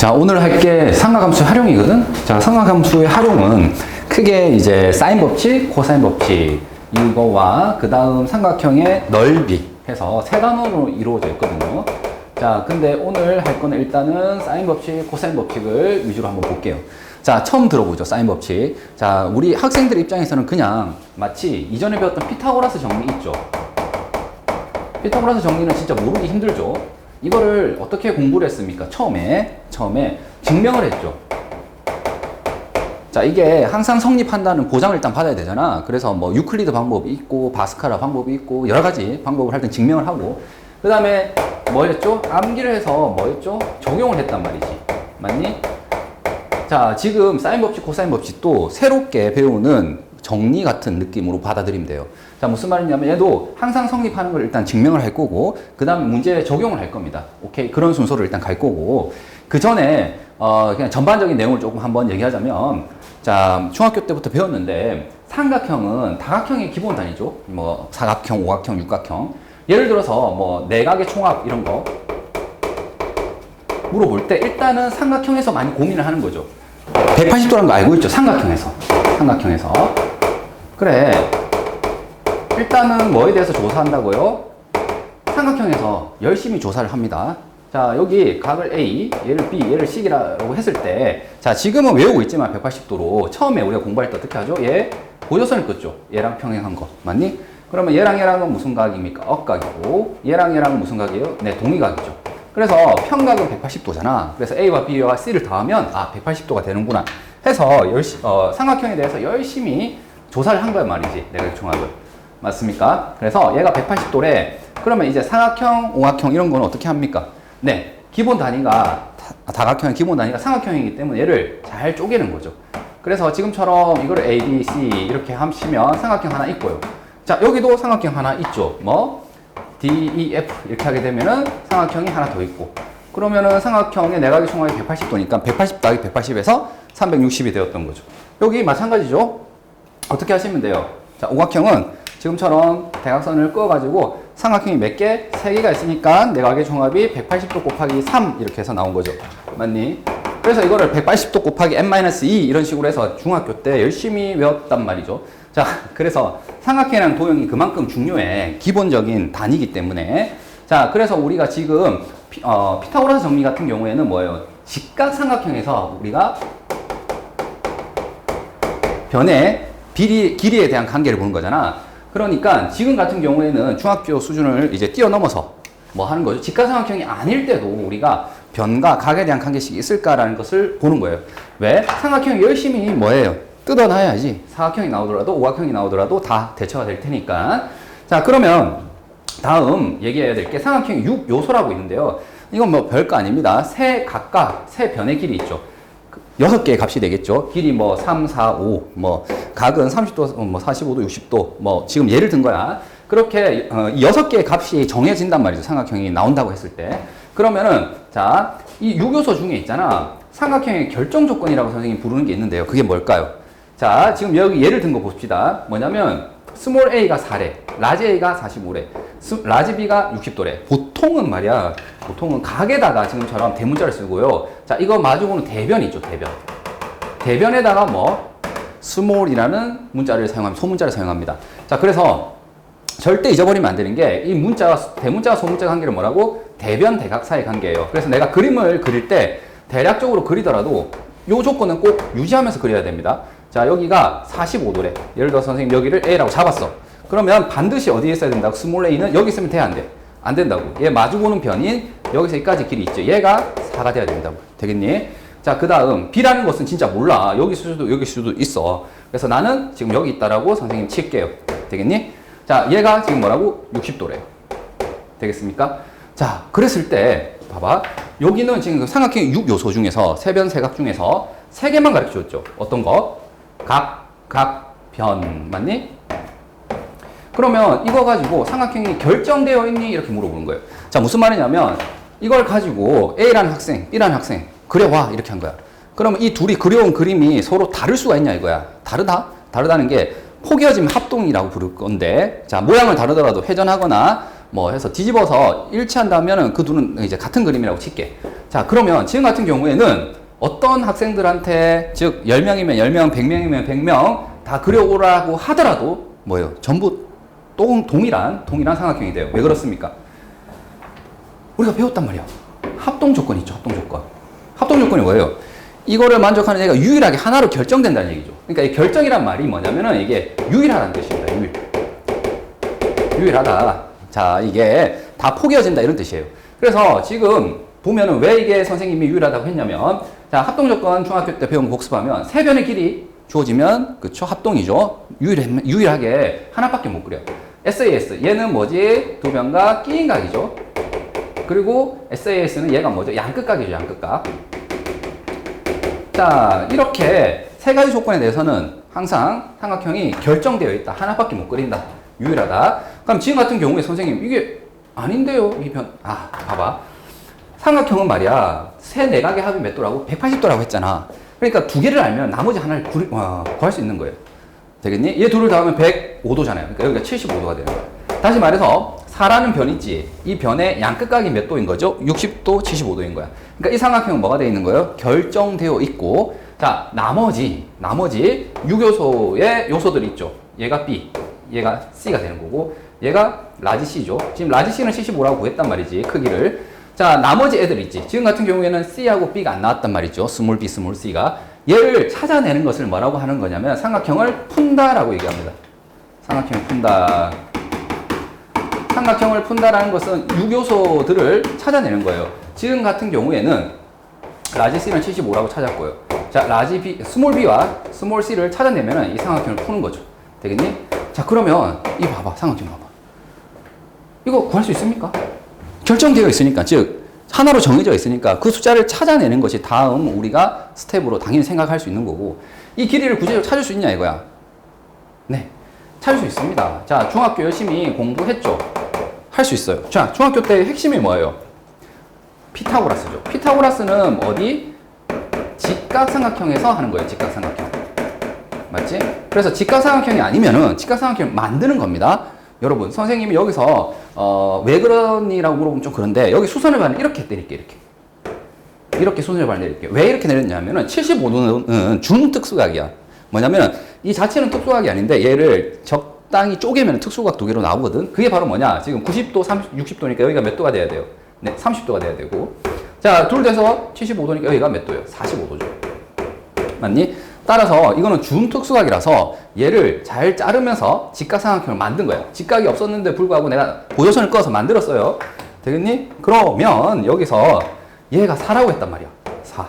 자, 오늘 할 게 삼각함수의 활용이거든? 자, 삼각함수의 활용은 크게 이제 사인 법칙, 코사인 법칙, 이거와 그 다음 삼각형의 넓이 해서 세 단원으로 이루어져 있거든요. 자, 근데 오늘 할 거는 일단은 사인 법칙, 코사인 법칙을 위주로 한번 볼게요. 자, 처음 들어보죠, 사인 법칙. 자, 우리 학생들 입장에서는 그냥 마치 이전에 배웠던 피타고라스 정리 있죠? 피타고라스 정리는 진짜 모르기 힘들죠? 이거를 어떻게 공부를 했습니까? 처음에 증명을 했죠. 자, 이게 항상 성립한다는 보장을 일단 받아야 되잖아. 그래서 뭐 유클리드 방법이 있고 바스카라 방법이 있고 여러 가지 방법을 할 때 증명을 하고, 그 다음에 뭐 했죠? 암기를 해서 뭐 했죠? 적용을 했단 말이지. 맞니? 자, 지금 사인 법칙, 코사인 법칙도 새롭게 배우는 정리 같은 느낌으로 받아들이면 돼요. 자, 무슨 말이냐면 얘도 항상 성립하는 걸 일단 증명을 할 거고, 그 다음에 문제에 적용을 할 겁니다. 오케이? 그런 순서를 일단 갈 거고, 그 전에 그냥 전반적인 내용을 조금 한번 얘기하자면, 자, 중학교 때부터 배웠는데 삼각형은 다각형의 기본 단위죠. 뭐 사각형, 오각형, 육각형. 예를 들어서 뭐 내각의 총합 이런 거 물어볼 때 일단은 삼각형에서 많이 고민을 하는 거죠. 180도라는 거 알고 있죠? 삼각형에서. 그래. 일단은 뭐에 대해서 조사한다고요? 삼각형에서 열심히 조사를 합니다. 자, 여기 각을 A, 얘를 B, 얘를 C라고 했을 때, 자, 지금은 외우고 있지만 180도로 처음에 우리가 공부할 때 어떻게 하죠? 얘 보조선을 긋죠. 얘랑 평행한 거. 맞니? 그러면 얘랑 얘랑은 무슨 각입니까? 억각이고, 얘랑 얘랑은 무슨 각이에요? 네, 동의각이죠. 그래서 평각은 180도잖아. 그래서 A와 B와 C를 더하면 180도가 되는구나 해서 삼각형에 대해서 열심히 조사를 한 거란 말이지. 내각의 총합을. 맞습니까? 그래서 얘가 180도래. 그러면 이제 사각형, 오각형 이런 거는 어떻게 합니까? 네, 기본 단위가 다각형의 기본 단위가 삼각형이기 때문에 얘를 잘 쪼개는 거죠. 그래서 지금처럼 이거를 A, B, C 이렇게 하시면 삼각형 하나 있고요. 자, 여기도 삼각형 하나 있죠. 뭐 D, E, F 이렇게 하게 되면은 삼각형이 하나 더 있고, 그러면은 삼각형의 내각의 총합이 180도니까 180 더하기 180에서 360이 되었던 거죠. 여기 마찬가지죠. 어떻게 하시면 돼요? 자, 오각형은 지금처럼 대각선을 그어가지고 삼각형이 몇 개? 3개가 있으니까 내각의 총합이 180도 곱하기 3 이렇게 해서 나온 거죠. 맞니? 그래서 이거를 180도 곱하기 n-2 이런 식으로 해서 중학교 때 열심히 외웠단 말이죠. 자, 그래서 삼각형이라는 도형이 그만큼 중요해. 기본적인 단위이기 때문에. 자, 그래서 우리가 지금 피타고라스 정리 같은 경우에는 뭐예요? 직각 삼각형에서 우리가 변의 길이에 대한 관계를 보는 거잖아. 그러니까 지금 같은 경우에는 중학교 수준을 이제 뛰어넘어서 뭐 하는 거죠. 직각삼각형이 아닐 때도 우리가 변과 각에 대한 관계식이 있을까라는 것을 보는 거예요. 왜? 삼각형이 열심히 뭐예요? 뜯어놔야지 사각형이 나오더라도 오각형이 나오더라도 다 대처가 될 테니까. 자, 그러면 다음 얘기해야 될 게 삼각형의 6요소라고 있는데요. 이건 뭐 별거 아닙니다. 각각 세 변의 길이 있죠. 6개의 값이 되겠죠. 길이 뭐 3, 4, 5, 뭐 각은 30도, 뭐 45도, 60도, 뭐 지금 예를 든 거야. 그렇게 6개의 값이 정해진단 말이죠. 삼각형이 나온다고 했을 때. 그러면은 자, 이 6요소 중에 있잖아. 삼각형의 결정 조건이라고 선생님이 부르는 게 있는데요. 그게 뭘까요? 자, 지금 여기 예를 든 거 봅시다. 뭐냐면 스몰 a가 4래, 라지 a가 45래, 라지 b가 60도래. 보통은 말이야, 보통은 각에다가 지금처럼 대문자를 쓰고요. 자, 이거 마주보는 대변이 있죠, 대변. 대변에다가 뭐 스몰이라는 문자를 사용하면 소문자를 사용합니다. 자, 그래서 절대 잊어버리면 안 되는 게 이 문자가 대문자와 소문자 관계를 뭐라고? 대변 대각 사이 관계예요. 그래서 내가 그림을 그릴 때 대략적으로 그리더라도 이 조건은 꼭 유지하면서 그려야 됩니다. 자, 여기가 45도래. 예를 들어서 선생님 여기를 A라고 잡았어. 그러면 반드시 어디에 있어야 된다고? 스몰 a는 여기 있으면 돼, 안 돼? 안 된다고. 얘 마주보는 변인 여기서 여기까지 길이 있죠. 얘가 4가 돼야 된다고. 되겠니? 자, 그 다음 B라는 것은 진짜 몰라. 여기 수도 여기 수도 있어. 그래서 나는 지금 여기 있다라고 선생님 칠게요. 되겠니? 자, 얘가 지금 뭐라고? 60도래요. 되겠습니까? 자, 그랬을 때 봐봐. 여기는 지금 삼각형의 6요소 중에서 세변 세각 중에서 3개만 가르쳐 줬죠. 어떤 거? 각, 변. 맞니? 그러면 이거 가지고 삼각형이 결정되어 있니? 이렇게 물어보는 거예요. 자, 무슨 말이냐면 이걸 가지고 A라는 학생, B라는 학생 그려와 이렇게 한 거야. 그러면 이 둘이 그려온 그림이 서로 다를 수가 있냐 이거야. 다르다는 게 포개어지면 합동이라고 부를 건데, 자, 모양을 다르더라도 회전하거나 뭐 해서 뒤집어서 일치한다면은 그 둘은 이제 같은 그림이라고 칠게. 자, 그러면 지금 같은 경우에는 어떤 학생들한테, 즉 10명이면 10명, 100명이면 100명 다 그려오라고 하더라도 뭐예요? 전부 동일한 삼각형이 돼요. 왜 그렇습니까? 우리가 배웠단 말이야. 합동 조건이 있죠. 합동 조건. 합동 조건이 뭐예요? 이거를 만족하는 얘가 유일하게 하나로 결정된다는 얘기죠. 그러니까 이 결정이란 말이 뭐냐면은 이게 유일하다는 뜻입니다. 유일하다. 자, 이게 다 포개어진다 이런 뜻이에요. 그래서 지금 보면은 왜 이게 선생님이 유일하다고 했냐면, 자, 합동 조건 중학교 때 배운 거 복습하면 세 변의 길이 주어지면, 그쵸? 합동이죠. 유일하게 하나밖에 못 그려. SAS. 얘는 뭐지? 두 변과 끼인 각이죠. 그리고 SAS는 얘가 뭐죠? 양끝각이죠. 양끝각. 자, 이렇게 세 가지 조건에 대해서는 항상 삼각형이 결정되어 있다. 하나밖에 못 그린다. 유일하다. 그럼 지금 같은 경우에 선생님, 이게 아닌데요? 봐봐. 삼각형은 말이야, 세 내각의 합이 몇 도라고? 180도라고 했잖아. 그러니까 두 개를 알면 나머지 하나를 구할 수 있는 거예요. 되겠니? 얘 둘을 더하면 105도잖아요. 그러니까 여기가 75도가 되는 거야. 다시 말해서 4라는 변이 있지. 이 변의 양끝각이 몇 도인 거죠? 60도, 75도인 거야. 그러니까 이 삼각형은 뭐가 되어 있는 거예요? 결정되어 있고, 자, 나머지 6요소의 요소들이 있죠. 얘가 B, 얘가 C가 되는 거고, 얘가 라지 C죠. 지금 라지 C는 75라고 구했단 말이지, 크기를. 자, 나머지 애들 있지. 지금 같은 경우에는 C하고 B가 안 나왔단 말이죠. 스몰 B, 스몰 C가. 얘를 찾아내는 것을 뭐라고 하는 거냐면 삼각형을 푼다라고 얘기합니다. 삼각형을 푼다. 삼각형을 푼다라는 것은 6요소들을 찾아내는 거예요. 지금 같은 경우에는 라지 C는 75라고 찾았고요. 자, 라지 B, 스몰 B와 스몰 C를 찾아내면 이 삼각형을 푸는 거죠. 되겠니? 자, 그러면 이 봐봐. 삼각형 봐봐. 이거 구할 수 있습니까? 결정되어 있으니까, 즉 하나로 정해져 있으니까 그 숫자를 찾아내는 것이 다음 우리가 스텝으로 당연히 생각할 수 있는 거고, 이 길이를 구체적으로 찾을 수 있냐 이거야. 네, 찾을 수 있습니다. 자, 중학교 열심히 공부했죠? 할 수 있어요. 자, 중학교 때 핵심이 뭐예요? 피타고라스죠. 피타고라스는 어디? 직각삼각형에서 하는 거예요. 직각삼각형. 맞지? 그래서 직각삼각형이 아니면은 직각삼각형을 만드는 겁니다. 여러분, 선생님이 여기서 왜 그러니라고 물어보면 좀 그런데, 여기 수선을 반을 이렇게 때릴게. 이렇게 수선을 반을 내릴게. 왜 이렇게 내렸냐면은 75도는 준특수각이야. 뭐냐면 이 자체는 특수각이 아닌데 얘를 적당히 쪼개면 특수각 두 개로 나오거든. 그게 바로 뭐냐? 지금 90도, 60도니까 여기가 몇 도가 돼야 돼요? 네, 30도가 돼야 되고. 자, 둘 돼서 75도니까 여기가 몇 도예요? 45도죠. 맞니? 따라서 이거는 준특수각이라서 얘를 잘 자르면서 직각삼각형을 만든 거예요. 직각이 없었는데 불구하고 내가 보조선을 꺼서 만들었어요. 되겠니? 그러면 여기서 얘가 4라고 했단 말이야. 4.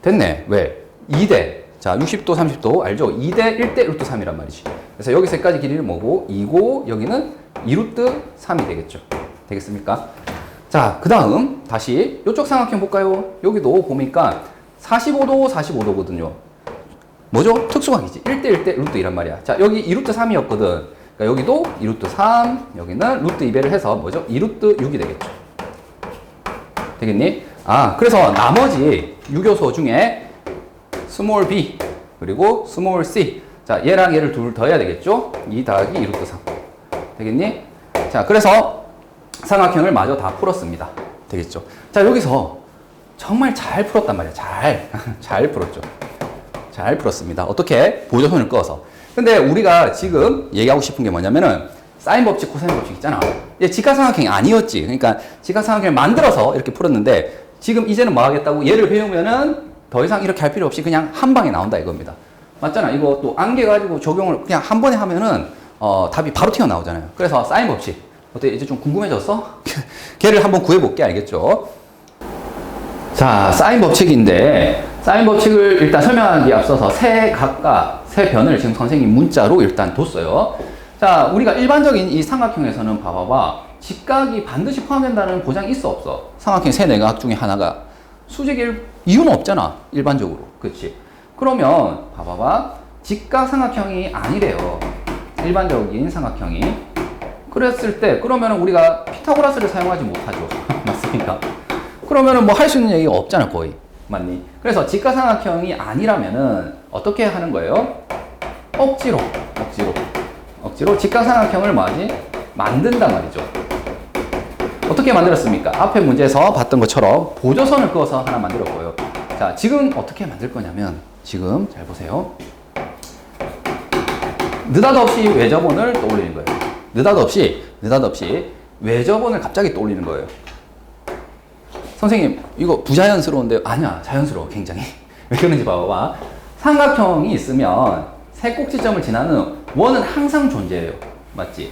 됐네. 왜? 2대. 자, 60도, 30도 알죠? 2대 1대 루트 3이란 말이지. 그래서 여기서까지 길이는 뭐고? 2고 여기는 2루트 3이 되겠죠. 되겠습니까? 자, 그 다음 다시 이쪽 삼각형 볼까요? 여기도 보니까 45도, 45도거든요. 뭐죠? 특수각이지. 1대 1대 루트 2란 말이야. 자, 여기 2루트 3이었거든. 그러니까 여기도 2루트 3, 여기는 루트 2배를 해서 뭐죠? 2루트 6이 되겠죠. 되겠니? 아, 그래서 나머지 6요소 중에 스몰 b 그리고 스몰 c. 자, 얘랑 얘를 둘 더해야 되겠죠? 2 더하기 2루트 3. 되겠니? 자, 그래서 삼각형을 마저 다 풀었습니다. 되겠죠? 자, 여기서 정말 잘 풀었단 말이야. 잘 풀었죠. 잘 풀었습니다. 어떻게? 보조선을 꺼서. 근데 우리가 지금 얘기하고 싶은 게 뭐냐면은 사인 법칙, 코사인 법칙 있잖아. 얘 직각삼각형이 아니었지. 그러니까 직각삼각형을 만들어서 이렇게 풀었는데 지금 이제는 뭐 하겠다고? 얘를 배우면은 더 이상 이렇게 할 필요 없이 그냥 한 방에 나온다 이겁니다. 맞잖아. 이거 또 안겨가지고 적용을 그냥 한 번에 하면은 답이 바로 튀어나오잖아요. 그래서 사인 법칙. 어때? 이제 좀 궁금해졌어? 걔를 한번 구해볼게. 알겠죠? 자, 사인 법칙인데 사인 법칙을 일단 설명하기 앞서서 세 각과 세 변을 지금 선생님 문자로 일단 뒀어요. 자, 우리가 일반적인 이 삼각형에서는 봐봐봐. 직각이 반드시 포함된다는 보장이 있어 없어? 삼각형 세 내각 중에 하나가 수직일 이유는 없잖아. 일반적으로. 그렇지? 그러면 봐봐봐. 직각 삼각형이 아니래요. 일반적인 삼각형이. 그랬을 때 그러면 우리가 피타고라스를 사용하지 못하죠. 맞습니까? 그러면은 뭐 할 수 있는 얘기가 없잖아, 거의. 맞니? 그래서 직각삼각형이 아니라면은 어떻게 하는 거예요? 억지로 직각삼각형을 뭐하지? 만든단 말이죠. 어떻게 만들었습니까? 앞에 문제에서 봤던 것처럼 보조선을 그어서 하나 만들었고요. 자, 지금 어떻게 만들 거냐면, 지금 잘 보세요. 느닷없이 외접원을 떠올리는 거예요. 느닷없이 외접원을 갑자기 떠올리는 거예요. 선생님, 이거 부자연스러운데요? 아니야, 자연스러워, 굉장히. 왜 그런지 봐봐. 삼각형이 있으면 세 꼭지점을 지나는 원은 항상 존재해요. 맞지?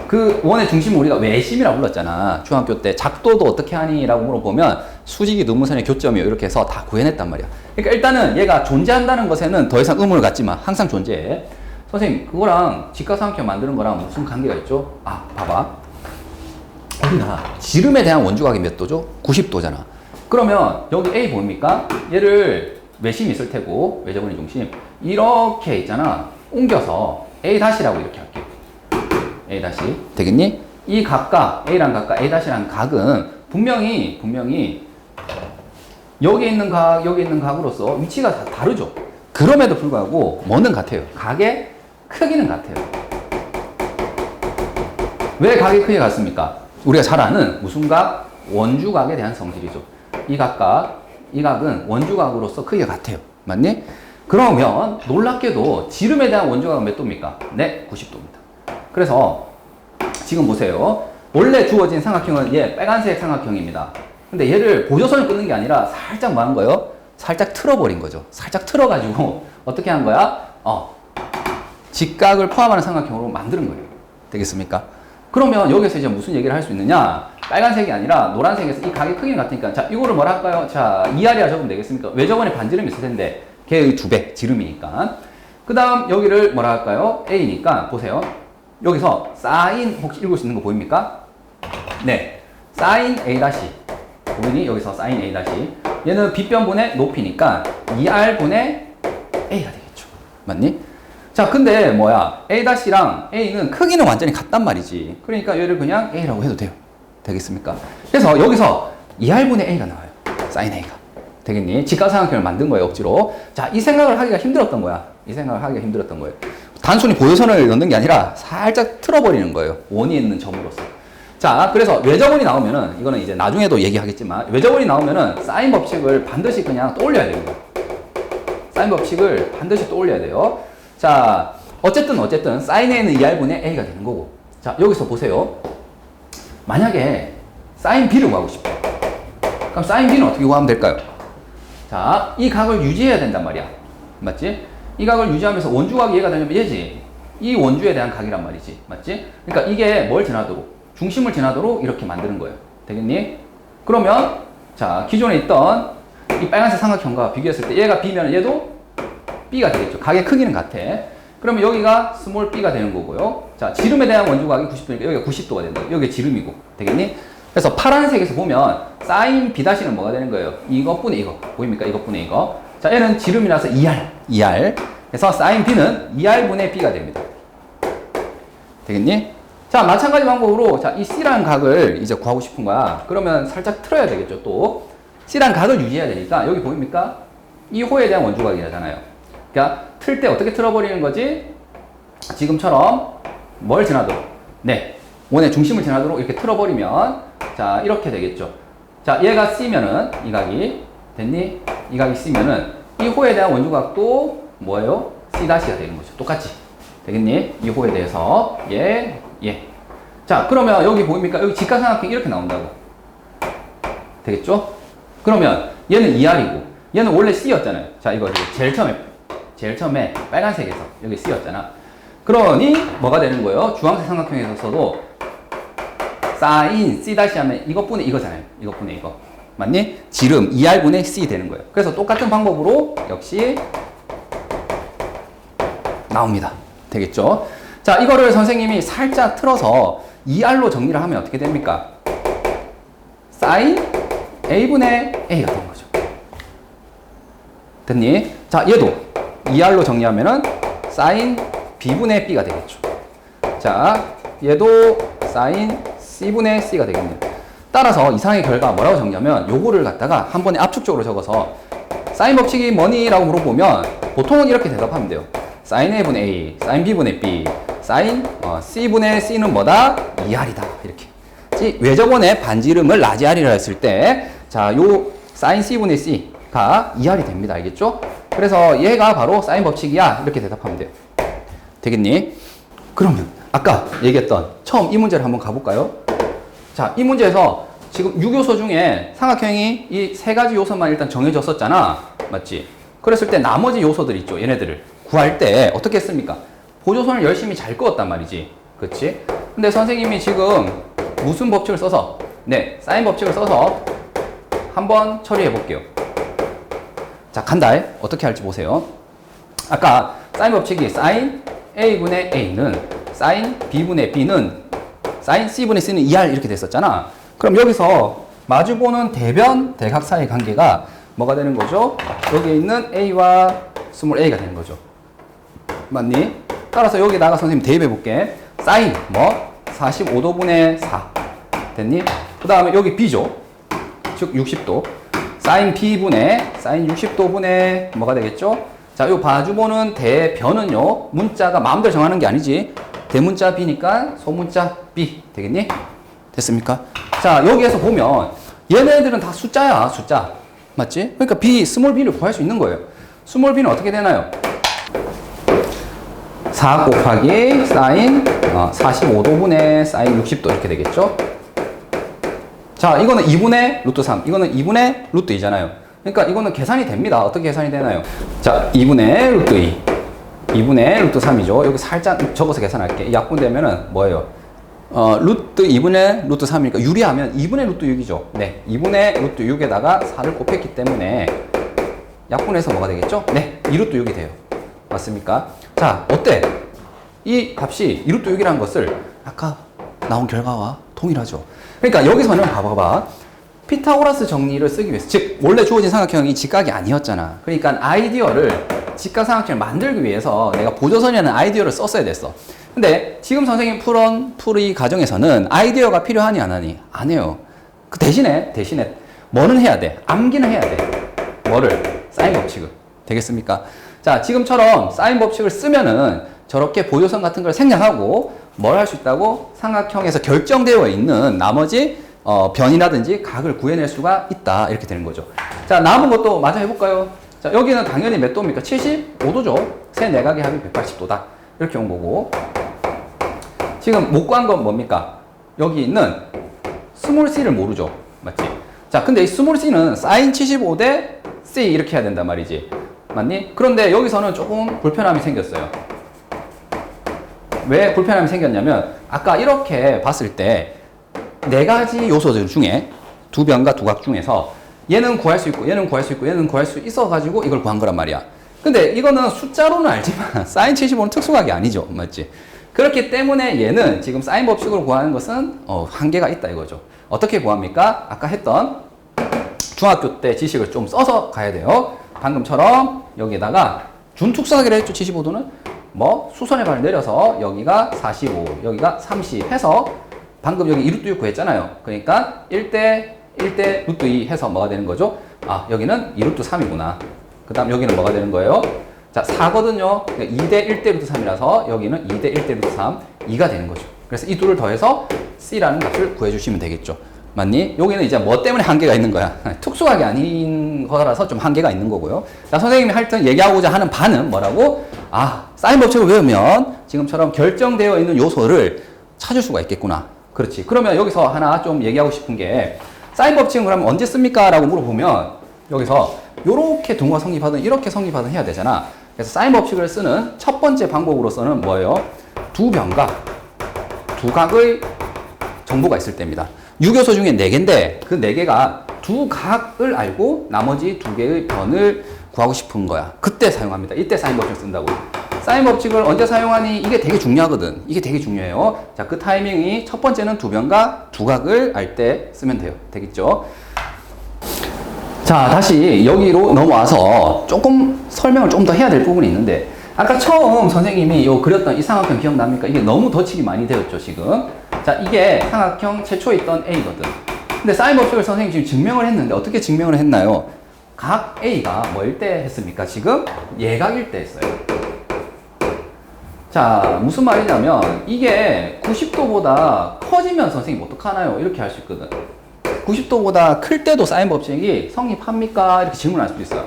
그 원의 중심을 우리가 외심이라고 불렀잖아. 중학교 때 작도도 어떻게 하니? 라고 물어보면 수직이 눈무선의 교점이요. 이렇게 해서 다 구해냈단 말이야. 그러니까 일단은 얘가 존재한다는 것에는 더 이상 의문을 갖지 마. 항상 존재해. 선생님, 그거랑 직각삼각형 만드는 거랑 무슨 관계가 있죠? 아, 봐봐. 우리가 지름에 대한 원주각이 몇 도죠? 90도잖아. 그러면 여기 A 보입니까? 얘를 외심이 있을 테고, 외접원의 중심. 이렇게 있잖아. 옮겨서 A-라고 이렇게 할게. A- 되겠니? 이 각과 A랑 각과 A-란 각은 분명히 여기 있는 각으로서 위치가 다 다르죠. 그럼에도 불구하고 뭐는 같아요. 각의 크기는 같아요. 왜 각의 크기가 같습니까? 우리가 잘 아는 무슨 각? 원주각에 대한 성질이죠. 이 각과 이 각은 원주각으로서 크기가 같아요. 맞니? 그러면 놀랍게도 지름에 대한 원주각은 몇 도입니까? 네, 90도입니다. 그래서 지금 보세요. 원래 주어진 삼각형은 얘 빨간색 삼각형입니다. 근데 얘를 보조선을 끊는 게 아니라 살짝 뭐 한 거예요? 살짝 틀어버린 거죠. 살짝 틀어가지고 어떻게 한 거야? 직각을 포함하는 삼각형으로 만드는 거예요. 되겠습니까? 그러면 여기서 이제 무슨 얘기를 할 수 있느냐? 빨간색이 아니라 노란색에서 이 각의 크기는 같으니까, 자, 이거를 뭐라 할까요? 자, 2R이라 적으면 되겠습니까? 외접원에 반지름이 있을 텐데 걔의 2배 지름이니까. 그 다음 여기를 뭐라 할까요? A니까 보세요. 여기서 사인 혹시 읽을 수 있는 거 보입니까? 네, 사인 A 다시 보이니? 여기서 사인 A 다시 얘는 빗변분의 높이니까 2R분의 A가 되겠죠. 맞니? 자, 근데 뭐야? A-랑 A는 크기는 완전히 같단 말이지. 그러니까 얘를 그냥 A라고 해도 돼요. 되겠습니까? 그래서 여기서 2R분의 A가 나와요. 사인 A가. 되겠니? 직각삼각형을 만든 거예요, 억지로. 자, 이 생각을 하기가 힘들었던 거야. 단순히 보조선을 넣는 게 아니라 살짝 틀어버리는 거예요. 원이 있는 점으로서. 자, 그래서 외접원이 나오면은, 이거는 이제 나중에도 얘기하겠지만, 외접원이 나오면은 사인 법칙을 반드시 그냥 떠올려야 됩니다. 사인 법칙을 반드시 떠올려야 돼요. 자, 어쨌든 사인 A는 2R분의 A가 되는 거고. 자, 여기서 보세요. 만약에 사인 B를 구하고 싶어. 그럼 사인 B는 어떻게 구하면 될까요? 자, 이 각을 유지해야 된단 말이야. 맞지? 이 각을 유지하면서 원주각이 얘가 되려면 얘지. 이 원주에 대한 각이란 말이지. 맞지? 그러니까 이게 뭘 지나도록? 중심을 지나도록 이렇게 만드는 거예요. 되겠니? 그러면 자, 기존에 있던 이 빨간색 삼각형과 비교했을 때 얘가 B면 얘도 B가 되겠죠. 각의 크기는 같아. 그러면 여기가 스몰 b가 되는 거고요. 자, 지름에 대한 원주각이 90도니까 여기가 90도가 된다. 여기가 지름이고. 되겠니? 그래서 파란색에서 보면 사인 b-는 뭐가 되는 거예요? 이것분의 이거. 보입니까? 이것분의 이거. 자, 얘는 지름이라서 2R. 그래서 사인 b는 2R분의 b가 됩니다. 되겠니? 자, 마찬가지 방법으로 자, 이 C라는 각을 이제 구하고 싶은 거야. 그러면 살짝 틀어야 되겠죠, 또. C라는 각을 유지해야 되니까 여기 보입니까? 이 호에 대한 원주각이잖아요. 그러니까 틀 때 어떻게 틀어버리는 거지? 지금처럼 뭘 지나도록? 네, 원의 중심을 지나도록 이렇게 틀어버리면 자, 이렇게 되겠죠. 자, 얘가 C면은 이 각이 됐니? 이 각이 C면은 이 호에 대한 원주각도 뭐예요? C-가 되는 거죠. 똑같이. 되겠니? 이 호에 대해서 예. 자, 그러면 여기 보입니까? 여기 직각삼각형이 이렇게 나온다고. 되겠죠? 그러면 얘는 2R이고 얘는 원래 C였잖아요. 자, 이거 제일 처음에 빨간색에서 여기 C였잖아. 그러니 뭐가 되는 거예요? 주황색 삼각형에서도 사인 C- 하면 이것분의 이거잖아요. 이것분의 이거. 맞니? 지름 2R분의 C 되는 거예요. 그래서 똑같은 방법으로 역시 나옵니다. 되겠죠? 자, 이거를 선생님이 살짝 틀어서 2R로 정리를 하면 어떻게 됩니까? 사인 A분의 A가 되는 거죠. 됐니? 자, 얘도 2R로 정리하면은 사인 B분의 B가 되겠죠. 자, 얘도 사인 C분의 C가 되겠네요. 따라서 이상의 결과 뭐라고 정리하면 요거를 갖다가 한 번에 압축적으로 적어서 사인 법칙이 뭐니? 라고 물어보면 보통은 이렇게 대답하면 돼요. 사인 A분의 A, 사인 B분의 B, 사인 C분의 C는 뭐다? 2R이다. 이렇게. 왜 저번에 반지름을 라지 R이라 했을 때, 자, 요 사인 C분의 C가 2R이 됩니다. 알겠죠? 그래서 얘가 바로 사인 법칙이야. 이렇게 대답하면 돼요. 되겠니? 그러면 아까 얘기했던 처음 이 문제를 한번 가볼까요? 자, 이 문제에서 지금 6요소 중에 삼각형이 이 세 가지 요소만 일단 정해졌었잖아. 맞지? 그랬을 때 나머지 요소들 있죠. 얘네들을 구할 때 어떻게 했습니까? 보조선을 열심히 잘 그었단 말이지. 그치? 근데 선생님이 지금 무슨 법칙을 써서, 네, 사인 법칙을 써서 한번 처리해 볼게요. 자, 간다. 어떻게 할지 보세요. 아까 사인 법칙이 사인 A분의 A는 사인 B분의 B는 사인 C분의 C는 2R 이렇게 됐었잖아. 그럼 여기서 마주보는 대변, 대각 사이의 관계가 뭐가 되는 거죠? 여기에 있는 A와 스몰 a가 되는 거죠. 맞니? 따라서 여기다가 선생님 대입해 볼게. 사인 뭐 45도분의 4 됐니? 그 다음에 여기 B죠. 즉 60도. 사인 B분의 사인 60도분의 뭐가 되겠죠? 자, 요 봐주보는 대변은요, 문자가 마음대로 정하는 게 아니지. 대문자 B니까 소문자 B 되겠니? 됐습니까? 자, 여기에서 보면 얘네들은 다 숫자야, 숫자. 맞지? 그러니까 B, 스몰 b를 구할 수 있는 거예요. 스몰 b는 어떻게 되나요? 4 곱하기 사인 45도분의 사인 60도 이렇게 되겠죠? 자, 이거는 2분의 루트 3, 이거는 2분의 루트 2잖아요. 그러니까 이거는 계산이 됩니다. 어떻게 계산이 되나요? 자, 2분의 루트 2, 2분의 루트 3이죠. 여기 살짝 적어서 계산할게. 약분되면은 뭐예요? 루트 2분의 루트 3이니까 유리하면 2분의 루트 6이죠. 네, 2분의 루트 6에다가 4를 곱했기 때문에 약분해서 뭐가 되겠죠? 네, 2루트 6이 돼요. 맞습니까? 자, 어때? 이 값이 2루트 6이라는 것을 아까 나온 결과와 동일하죠. 그러니까 여기서는 봐봐. 피타고라스 정리를 쓰기 위해서, 즉 원래 주어진 삼각형이 직각이 아니었잖아. 그러니까 아이디어를 직각 삼각형을 만들기 위해서 내가 보조선이라는 아이디어를 썼어야 됐어. 근데 지금 선생님 풀이 과정에서는 아이디어가 필요하니 안 하니? 안 해요. 그 대신에 뭐는 해야 돼? 암기는 해야 돼. 뭐를? 사인 법칙을. 되겠습니까? 자, 지금처럼 사인 법칙을 쓰면은 저렇게 보조선 같은 걸 생략하고 뭘 할 수 있다고? 삼각형에서 결정되어 있는 나머지 변이라든지 각을 구해낼 수가 있다. 이렇게 되는 거죠. 자, 남은 것도 마저 해볼까요? 자, 여기는 당연히 몇 도입니까? 75도죠. 세 내각의 합이 180도다. 이렇게 온 거고. 지금 못 구한 건 뭡니까? 여기 있는 스몰 c를 모르죠. 맞지? 자, 근데 이 스몰 c는 사인 75대 c 이렇게 해야 된단 말이지. 맞니? 그런데 여기서는 조금 불편함이 생겼어요. 왜 불편함이 생겼냐면 아까 이렇게 봤을 때 네 가지 요소들 중에 두 변과 두 각 중에서 얘는 구할 수 있고 얘는 구할 수 있고 얘는 구할 수 있어 가지고 이걸 구한 거란 말이야. 근데 이거는 숫자로는 알지만 사인 75는 특수각이 아니죠. 맞지? 그렇기 때문에 얘는 지금 사인 법칙으로 구하는 것은 한계가 있다 이거죠. 어떻게 구합니까? 아까 했던 중학교 때 지식을 좀 써서 가야 돼요. 방금처럼 여기다가 준특수각이라 했죠. 75도는 뭐 수선의 발을 내려서 여기가 45, 여기가 30 해서 방금 여기 2루트 6 구했잖아요. 그러니까 1대 루트 2 해서 뭐가 되는 거죠? 아, 여기는 2루트 3이구나. 그 다음 여기는 뭐가 되는 거예요? 자, 4거든요. 2대 1대 루트 3이라서 여기는 2대 1대 루트 3, 2가 되는 거죠. 그래서 이 둘을 더해서 C라는 값을 구해주시면 되겠죠. 맞니? 여기는 이제 뭐 때문에 한계가 있는 거야? 특수각이 아닌 거라서 좀 한계가 있는 거고요. 자, 선생님이 하여튼 얘기하고자 하는 바는 뭐라고? 아, 사인 법칙을 외우면 지금처럼 결정되어 있는 요소를 찾을 수가 있겠구나. 그렇지. 그러면 여기서 하나 좀 얘기하고 싶은 게 사인 법칙은 그러면 언제 씁니까? 라고 물어보면 여기서 이렇게 등호 성립하든 이렇게 성립하든 해야 되잖아. 그래서 사인 법칙을 쓰는 첫 번째 방법으로서는 뭐예요? 두 변과 두 각의 정보가 있을 때입니다. 6요소 중에 4개인데 그 4개가 두 각을 알고 나머지 2개의 변을 구하고 싶은 거야. 그때 사용합니다. 이때 사인 법칙을 쓴다고. 사인 법칙을 언제 사용하니? 이게 되게 중요하거든. 이게 되게 중요해요. 자, 그 타이밍이 첫 번째는 두 변과 두 각을 알 때 쓰면 돼요. 되겠죠? 자, 다시 여기로 넘어와서 조금 설명을 좀 더 해야 될 부분이 있는데 아까 처음 선생님이 그렸던 이 삼각형 기억납니까? 이게 너무 덧칠이 많이 되었죠, 지금. 자, 이게 삼각형 최초에 있던 A거든. 근데 사인 법칙을 선생님이 지금 증명을 했는데 어떻게 증명을 했나요? 각 A가 뭐일 때 했습니까? 지금 예각일 때 했어요. 자, 무슨 말이냐면 이게 90도보다 커지면 선생님 어떡하나요? 이렇게 할 수 있거든. 90도보다 클 때도 사인 법칙이 성립합니까? 이렇게 질문할 수도 있어요.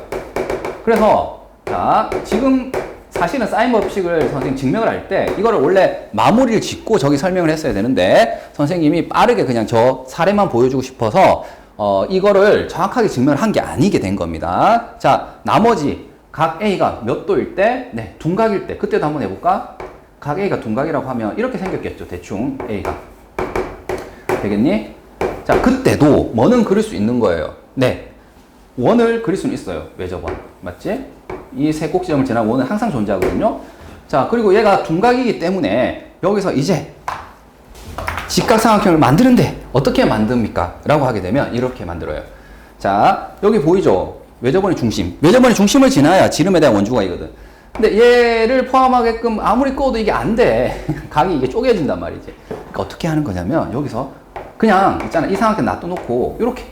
그래서 자, 지금 사실은 사인 법칙을 선생님 증명을 할 때 이거를 원래 마무리를 짓고 저기 설명을 했어야 되는데 선생님이 빠르게 그냥 저 사례만 보여주고 싶어서 이거를 정확하게 증명을 한 게 아니게 된 겁니다. 자, 나머지 각 A가 몇 도일 때, 네, 둔각일 때, 그때도 한번 해볼까? 각 A가 둔각이라고 하면 이렇게 생겼겠죠. 대충 A가. 되겠니? 자, 그때도 뭐는 그릴 수 있는 거예요. 네, 원을 그릴 수는 있어요. 외접원. 맞지? 이 세 꼭지점을 지난 원은 항상 존재하거든요. 자, 그리고 얘가 둔각이기 때문에 여기서 이제 직각삼각형을 만드는데 어떻게 만듭니까? 라고 하게 되면 이렇게 만들어요. 자, 여기 보이죠? 외접원의 중심. 외접원의 중심을 지나야 지름에 대한 원주각이거든. 근데 얘를 포함하게끔 아무리 꺼도 이게 안 돼. 각이 이게 쪼개진단 말이지. 그러니까 어떻게 하는 거냐면 여기서 그냥 있잖아. 이 삼각형 놔둬놓고 이렇게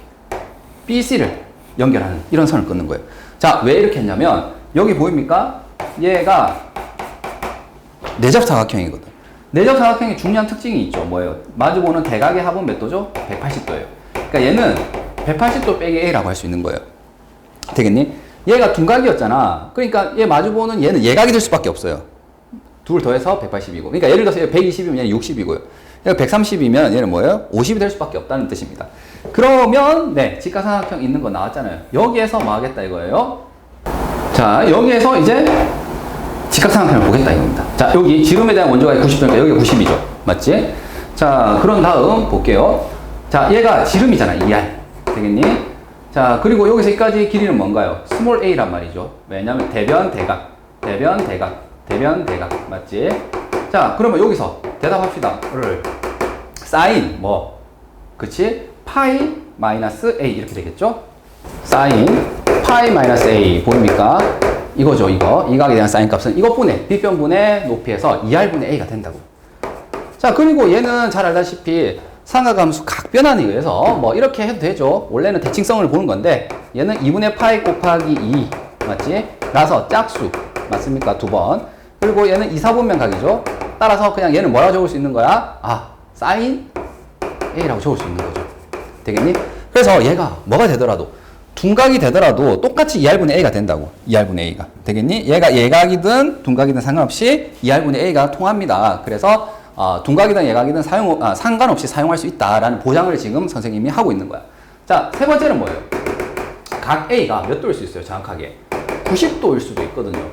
BC를 연결하는 이런 선을 끊는 거예요. 자, 왜 이렇게 했냐면 여기 보입니까? 얘가 내접사각형이거든. 내접사각형의 중요한 특징이 있죠. 뭐예요? 마주보는 대각의 합은 몇 도죠? 180도예요. 그러니까 얘는 180도 빼기 A라고 할 수 있는 거예요. 되겠니? 얘가 둔각이었잖아. 그러니까 얘 마주보는 얘는 예각이 될 수밖에 없어요. 둘 더해서 180이고. 그러니까 예를 들어서 120이면 얘는 60이고요. 얘가 130이면 얘는 뭐예요? 50이 될 수밖에 없다는 뜻입니다. 그러면 네, 직각삼각형 있는 거 나왔잖아요. 여기에서 뭐 하겠다 이거예요? 자, 여기에서 이제 직각삼각형을 보겠다 이겁니다. 자, 여기 지름에 대한 원주각이 90도니까 여기가 90이죠. 맞지? 자, 그런 다음 볼게요. 자, 얘가 지름이잖아. 2R. 되겠니? 자, 그리고 여기서 여기까지 길이는 뭔가요? 스몰 a란 말이죠. 왜냐면 대변, 대각, 대변, 대각, 대변, 대각. 맞지? 자, 그러면 여기서 대답합시다. 를 사인 뭐? 그치? 파이 마이너스 a 이렇게 되겠죠? 사인 파이 마이너스 a 보입니까? 이거죠, 이거. 이 각에 대한 사인 값은 이것분의 빗변분의 높이에서 2r분의 a가 된다고. 자, 그리고 얘는 잘 알다시피 삼각함수 각변환에 의해서 뭐 이렇게 해도 되죠. 원래는 대칭성을 보는 건데 얘는 2분의 파이 곱하기 2 맞지? 라서 짝수 맞습니까? 두 번. 그리고 얘는 2, 4분면 각이죠. 따라서 그냥 얘는 뭐라고 적을 수 있는 거야? 아, 사인 A라고 적을 수 있는 거죠. 되겠니? 그래서 얘가 뭐가 되더라도 둔각이 되더라도 똑같이 2R분의 A가 된다고. 2R분의 A가. 되겠니? 얘가 예각이든 둔각이든 상관없이 2R분의 A가 통합니다. 그래서 둔각이든 예각이든 상관없이 사용할 수 있다라는 보장을 지금 선생님이 하고 있는 거야. 자, 세 번째는 뭐예요? 각 A가 몇 도일 수 있어요? 정확하게. 90도일 수도 있거든요.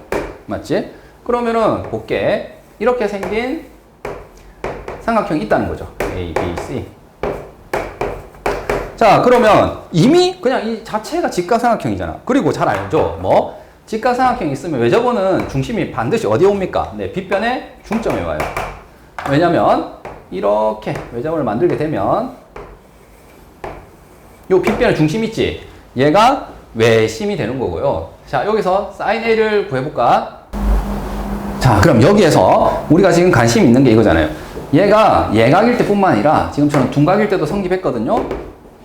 맞지? 그러면은 볼게. 이렇게 생긴 삼각형이 있다는 거죠. A, B, C. 자, 그러면 이미 그냥 이 자체가 직각삼각형이잖아. 그리고 잘 알죠? 뭐? 직각삼각형이 있으면 외접원은 중심이 반드시 어디에 옵니까? 네, 빗변의 중점에 와요. 왜냐면 이렇게 외접원을 만들게 되면 요 빗변의 중심 있지? 얘가 외심이 되는 거고요. 자, 여기서 sin A를 구해볼까? 자, 그럼 여기에서 우리가 지금 관심 있는 게 이거잖아요. 얘가 예각일 때뿐만 아니라 지금처럼 둔각일 때도 성립했거든요.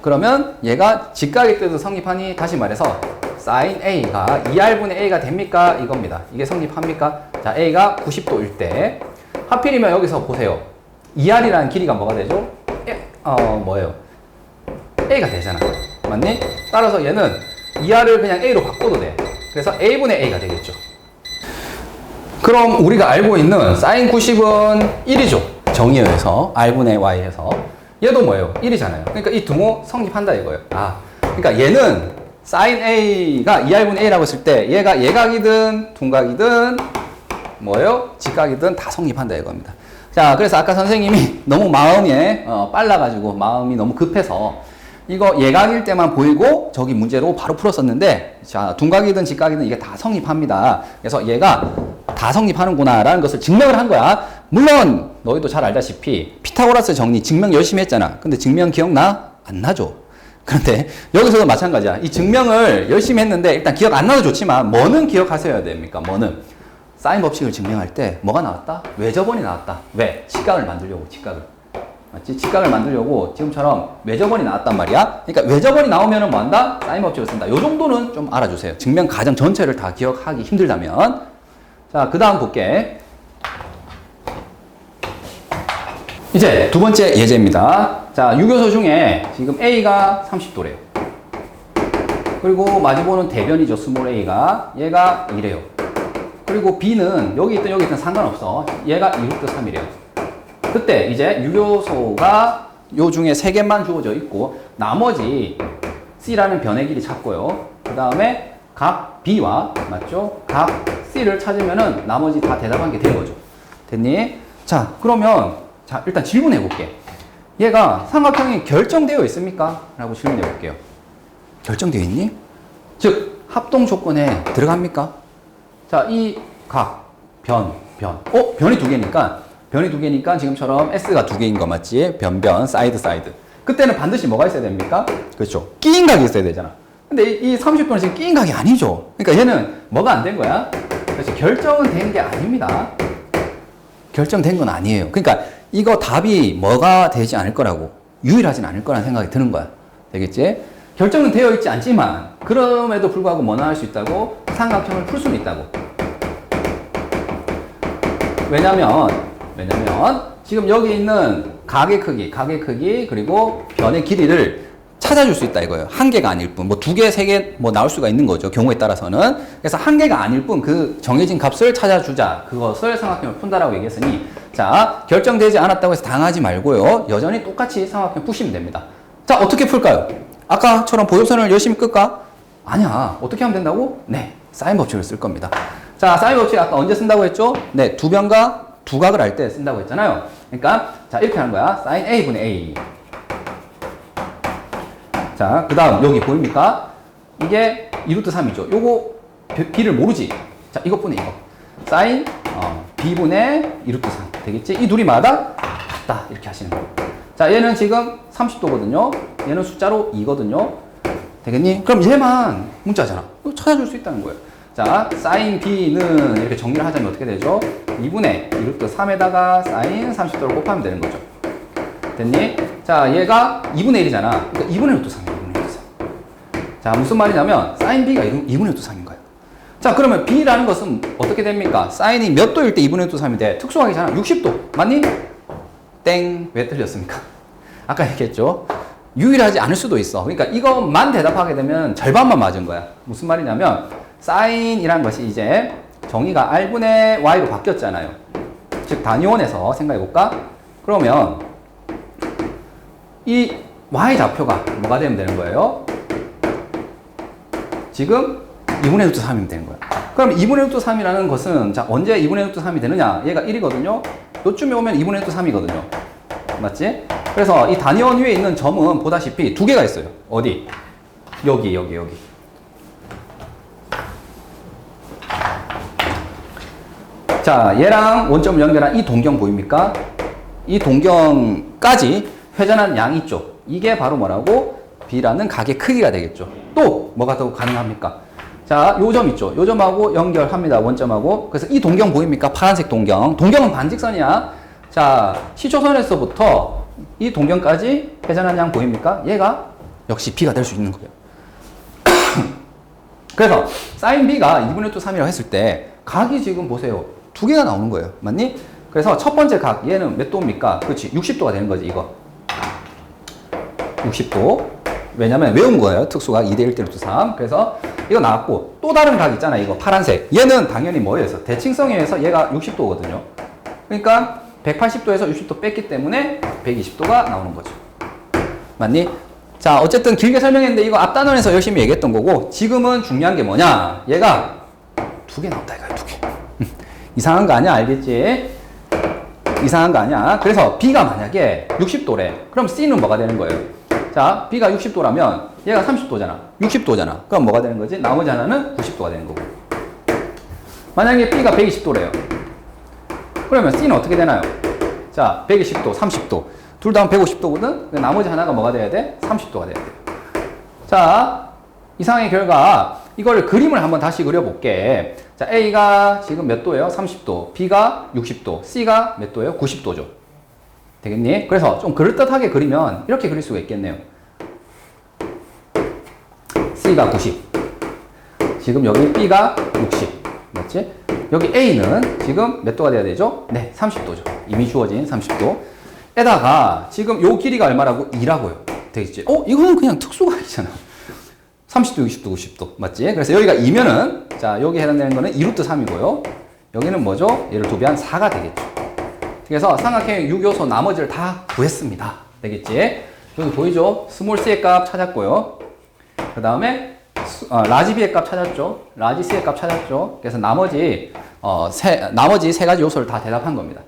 그러면 얘가 직각일 때도 성립하니 다시 말해서 sin A가 2R분의 A가 됩니까? 이겁니다. 이게 성립합니까? 자, A가 90도일 때 하필이면 여기서 보세요. 2R이라는 길이가 뭐가 되죠? 뭐예요? A가 되잖아. 맞니? 따라서 얘는 2R을 그냥 A로 바꿔도 돼. 그래서 A분의 A가 되겠죠. 그럼 우리가 알고 있는 sin 90은 1이죠. 정의에 의해서 R분의 Y에서 얘도 뭐예요? 1이잖아요. 그러니까 이 등호 성립한다 이거예요. 그러니까 얘는 sin A가 2R분의 A라고 했을 때 얘가 예각이든 둔각이든 뭐예요? 직각이든 다 성립한다 이겁니다. 자, 그래서 아까 선생님이 너무 마음이 빨라가지고 마음이 너무 급해서 이거 예각일 때만 보이고 저기 문제로 바로 풀었었는데 자, 둔각이든 직각이든 이게 다 성립합니다. 그래서 얘가 다 성립하는구나 라는 것을 증명을 한 거야. 물론 너희도 잘 알다시피 피타고라스 정리 증명 열심히 했잖아. 근데 증명 기억나? 안 나죠. 그런데 여기서도 마찬가지야. 이 증명을 열심히 했는데 일단 기억 안 나도 좋지만 뭐는 기억하셔야 됩니까? 뭐는 사인 법칙을 증명할 때 뭐가 나왔다? 외접원이 나왔다. 왜? 직각을 만들려고. 직각을. 맞지? 직각을 만들려고 지금처럼 외접원이 나왔단 말이야. 그러니까 외접원이 나오면은 뭐 한다? 사인 법칙을 쓴다. 요 정도는 좀 알아주세요. 증명 과정 전체를 다 기억하기 힘들다면. 자, 그 다음 볼게. 이제 두 번째 예제입니다. 자, 유교소 중에 지금 A가 30도래요. 그리고 마주보는 대변이죠. 스몰 A가. 얘가 이래요. 그리고 B는 여기 있든 상관없어. 얘가 2루트 3이래요. 그때 이제 유교소가 요 중에 3개만 주어져 있고 나머지 C라는 변의 길이 찾고요. 그 다음에 각 B와 맞죠? 각 C를 찾으면은 나머지 다 대답한 게 된 거죠. 됐니? 자, 그러면 자, 일단 질문해 볼게. 얘가 삼각형이 결정되어 있습니까? 라고 질문해 볼게요. 결정되어 있니? 즉, 합동 조건에 들어갑니까? 자, 이 각, 변. 변이 두 개니까 지금처럼 S가 두 개인 거 맞지? 변, 사이드. 그때는 반드시 뭐가 있어야 됩니까? 그렇죠. 끼인 각이 있어야 되잖아. 근데 이 30도는 지금 끼인 각이 아니죠. 그러니까 얘는 뭐가 안 된 거야? 그렇지. 결정은 된 게 아닙니다. 결정된 건 아니에요. 그러니까 이거 답이 뭐가 되지 않을 거라고, 유일하진 않을 거라는 생각이 드는 거야. 되겠지? 결정은 되어 있지 않지만 그럼에도 불구하고 뭐나 할 수 있다고? 삼각형을 풀 수는 있다고. 왜냐면 지금 여기 있는 각의 크기 그리고 변의 길이를 찾아줄 수 있다 이거예요. 한 개가 아닐 뿐, 뭐 두 개, 세 개 뭐 나올 수가 있는 거죠. 경우에 따라서는. 그래서 한 개가 아닐 뿐 그 정해진 값을 찾아주자. 그것을 삼각형을 푼다라고 얘기했으니, 자, 결정되지 않았다고 해서 당하지 말고요. 여전히 똑같이 삼각형 푸시면 됩니다. 자, 어떻게 풀까요? 아까처럼 보조선을 열심히 끌까? 아니야. 어떻게 하면 된다고? 네, 사인 법칙을 쓸 겁니다. 자, 사인 법칙 아까 언제 쓴다고 했죠? 네, 두 변과 두 각을 할 때 쓴다고 했잖아요. 그러니까 자, 이렇게 하는 거야. 사인 A분의 A. 자, 그 다음 여기 보입니까? 이게 2루트 3이죠. 요거 B를 모르지? 자, 이것분의 이거. 사인 B분의 2루트 3 되겠지? 이 둘이 마다 같다 이렇게 하시는 거예요. 자, 얘는 지금 30도거든요. 얘는 숫자로 2거든요. 되겠니? 그럼 얘만 문자잖아. 이거 찾아줄 수 있다는 거예요. 자, 사인 B는 이렇게 정리를 하자면 어떻게 되죠? 2분의 2루트 3에다가 사인 30도를 곱하면 되는 거죠. 됐니? 자, 얘가 2분의 1이잖아. 그러니까 2분의 루트 3이야, 2분의 루트 3. 자, 무슨 말이냐면, 사인 B가 2분의 루트 3인 거예요. 자, 그러면 B라는 것은 어떻게 됩니까? 사인이 몇 도일 때 2분의 루트 3이 돼? 특수하게잖아. 60도. 맞니? 땡. 왜 틀렸습니까? 아까 얘기했죠? 유일하지 않을 수도 있어. 그러니까 이것만 대답하게 되면 절반만 맞은 거야. 무슨 말이냐면, 사인이라는 것이 이제 정의가 R분의 Y로 바뀌었잖아요. 즉, 단위원에서 생각해볼까? 그러면, 이 Y좌표가 뭐가 되면 되는 거예요? 지금 2분의 루트 3이면 되는 거야. 그럼 2분의 루트 3이라는 것은, 자, 언제 2분의 루트 3이 되느냐? 얘가 1이거든요? 요쯤에 오면 2분의 루트 3이거든요. 맞지? 그래서 이 단위원 위에 있는 점은 보다시피 두 개가 있어요. 어디? 여기. 자, 얘랑 원점을 연결한 이 동경 보입니까? 이 동경까지 회전한 양이 있죠. 이게 바로 뭐라고? B라는 각의 크기가 되겠죠. 또 뭐가 더 가능합니까? 자, 요 점 있죠. 요 점하고 연결합니다. 원점하고. 그래서 이 동경 보입니까? 파란색 동경. 동경은 반직선이야. 자, 시초선에서부터 이 동경까지 회전한 양 보입니까? 얘가 역시 B가 될 수 있는 거예요. 그래서 사인 B가 2분의 루트 3이라고 했을 때 각이 지금 보세요. 두 개가 나오는 거예요. 맞니? 그래서 첫 번째 각, 얘는 몇 도입니까? 그렇지. 60도가 되는 거지, 이거. 60도. 왜냐면 외운 거예요. 특수가 2대 1대 루트 3. 그래서 이거 나왔고, 또 다른 각 있잖아, 이거. 파란색. 얘는 당연히 뭐에 의해서? 대칭성에 의해서 얘가 60도거든요. 그러니까 180도에서 60도 뺐기 때문에 120도가 나오는 거죠. 맞니? 자, 어쨌든 길게 설명했는데 이거 앞 단원에서 열심히 얘기했던 거고, 지금은 중요한 게 뭐냐? 얘가 두 개 나온다, 이거야, 두 개. 이상한 거 아니야, 알겠지? 이상한 거 아니야. 그래서 B가 만약에 60도래. 그럼 C는 뭐가 되는 거예요? 자, B가 60도라면 얘가 30도잖아. 60도잖아. 그럼 뭐가 되는 거지? 나머지 하나는 90도가 되는 거고. 만약에 B가 120도래요. 그러면 C는 어떻게 되나요? 자, 120도, 30도. 둘 다 150도거든? 나머지 하나가 뭐가 돼야 돼? 30도가 돼야 돼. 자, 이상의 결과, 이걸 그림을 한번 다시 그려볼게. 자, A가 지금 몇 도예요? 30도. B가 60도. C가 몇 도예요? 90도죠. 되겠니? 그래서 좀 그럴듯하게 그리면 이렇게 그릴 수가 있겠네요. C가 90. 지금 여기 B가 60. 맞지? 여기 A는 지금 몇 도가 돼야 되죠? 네, 30도죠. 이미 주어진 30도. 에다가 지금 요 길이가 얼마라고? 2라고요. 되겠지? 이거는 그냥 특수각이잖아. 30도, 60도, 90도. 맞지? 그래서 여기가 2면은, 자, 여기 해당되는 거는 2루트 3이고요. 여기는 뭐죠? 얘를 도비한 4가 되겠죠. 그래서 삼각형 6요소 나머지를 다 구했습니다. 되겠지? 여기 보이죠? 스몰 c의 값 찾았고요. 그 다음에 라지 b의 값 찾았죠? 라지 c의 값 찾았죠? 그래서 나머지 세 가지 요소를 다 대답한 겁니다.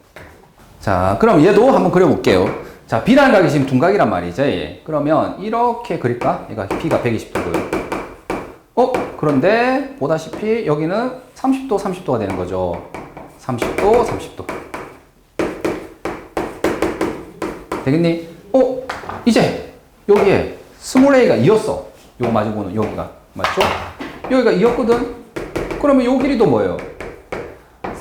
자, 그럼 얘도 한번 그려볼게요. 자, B라는 각이 지금 둔각이란 말이죠. 예. 그러면 이렇게 그릴까? 얘가 B가 120도고요. 그런데 보다시피 여기는 30도, 30도가 되는 거죠. 30도, 30도. 되겠니? 이제 여기에 스몰 a가 2였어. 요거 마주보는 여기가. 맞죠? 여기가 2였거든? 그러면 요 길이도 뭐예요?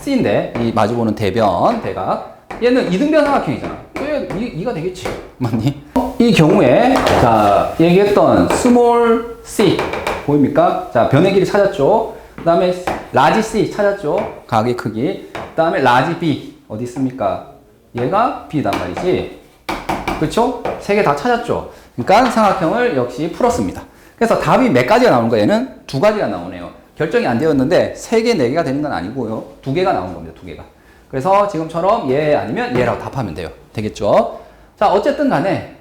C인데, 이 마주보는 대변, 대각. 얘는 이등변 삼각형이잖아. 왜 2가 되겠지? 맞니? 이 경우에, 자, 얘기했던 스몰 c. 보입니까? 자, 변의 길이 찾았죠? 그 다음에 라지 c 찾았죠? 각의 크기. 그 다음에 라지 b. 어디 있습니까? 얘가 b단 말이지. 그쵸? 세 개 다 찾았죠? 그러니까 삼각형을 역시 풀었습니다. 그래서 답이 몇 가지가 나오는 거예요? 얘는 두 가지가 나오네요. 결정이 안 되었는데 3개, 4개가 되는 건 아니고요. 2개가 나온 겁니다. 2개가. 그래서 지금처럼 얘 아니면 얘라고 답하면 돼요. 되겠죠? 자, 어쨌든 간에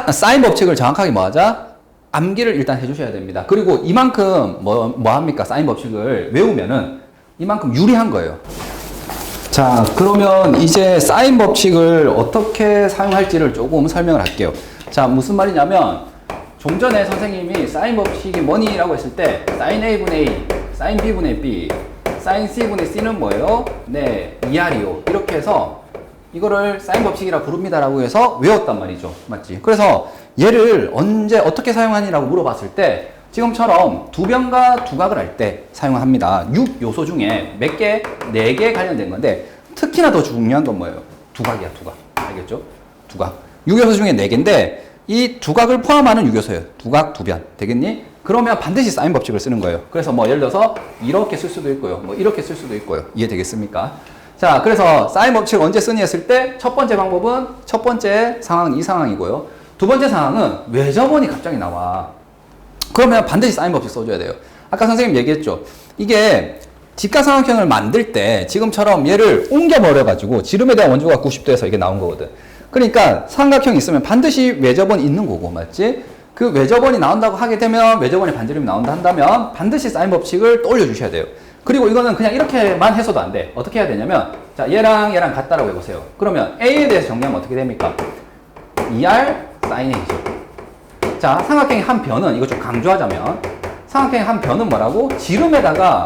사인 법칙을 정확하게 뭐 하자? 암기를 일단 해주셔야 됩니다. 그리고 이만큼 뭐 합니까? 사인 법칙을 외우면은 이만큼 유리한 거예요. 자, 그러면 이제 사인 법칙을 어떻게 사용할지를 조금 설명을 할게요. 자, 무슨 말이냐면 좀 전에 선생님이 사인 법칙이 뭐니라고 했을 때 사인 A분의 A, 사인 B분의 B, 사인 C분의 C는 뭐예요? 네, 2R이요. 이렇게 해서 이거를 사인 법칙이라 부릅니다라고 해서 외웠단 말이죠. 맞지? 그래서 얘를 언제 어떻게 사용하니라고 물어봤을 때 지금처럼 두 변과 두각을 할 때 사용합니다. 6요소 중에 몇 개? 4개 관련된 건데 특히나 더 중요한 건 뭐예요? 두각이야, 두각. 알겠죠? 두각. 6요소 중에 4개인데 이 두각을 포함하는 6요소예요. 두각, 두변. 되겠니? 그러면 반드시 사인 법칙을 쓰는 거예요. 그래서 뭐 예를 들어서 이렇게 쓸 수도 있고요. 뭐 이렇게 쓸 수도 있고요. 이해되겠습니까? 자, 그래서 사인 법칙을 언제 쓰니 했을 때 첫 번째 방법은 첫 번째 상황은 이 상황이고요. 두 번째 상황은 외접원이 갑자기 나와. 그러면 반드시 사인 법칙 써줘야 돼요. 아까 선생님 얘기했죠. 이게 직각삼각형을 만들 때 지금처럼 얘를 옮겨버려가지고 지름에 대한 원주가 90도에서 이게 나온 거거든. 그러니까 삼각형이 있으면 반드시 외접원이 있는 거고, 맞지? 그 외접원이 나온다고 하게 되면 외접원의 반지름이 나온다 한다면 반드시 사인 법칙을 떠올려 주셔야 돼요. 그리고 이거는 그냥 이렇게만 해서도 안 돼. 어떻게 해야 되냐면 자, 얘랑 같다라고 해보세요. 그러면 A에 대해서 정리하면 어떻게 됩니까? 2R sin A죠. 자, 삼각형의 한 변은 이거 좀 강조하자면 삼각형의 한 변은 뭐라고? 지름에다가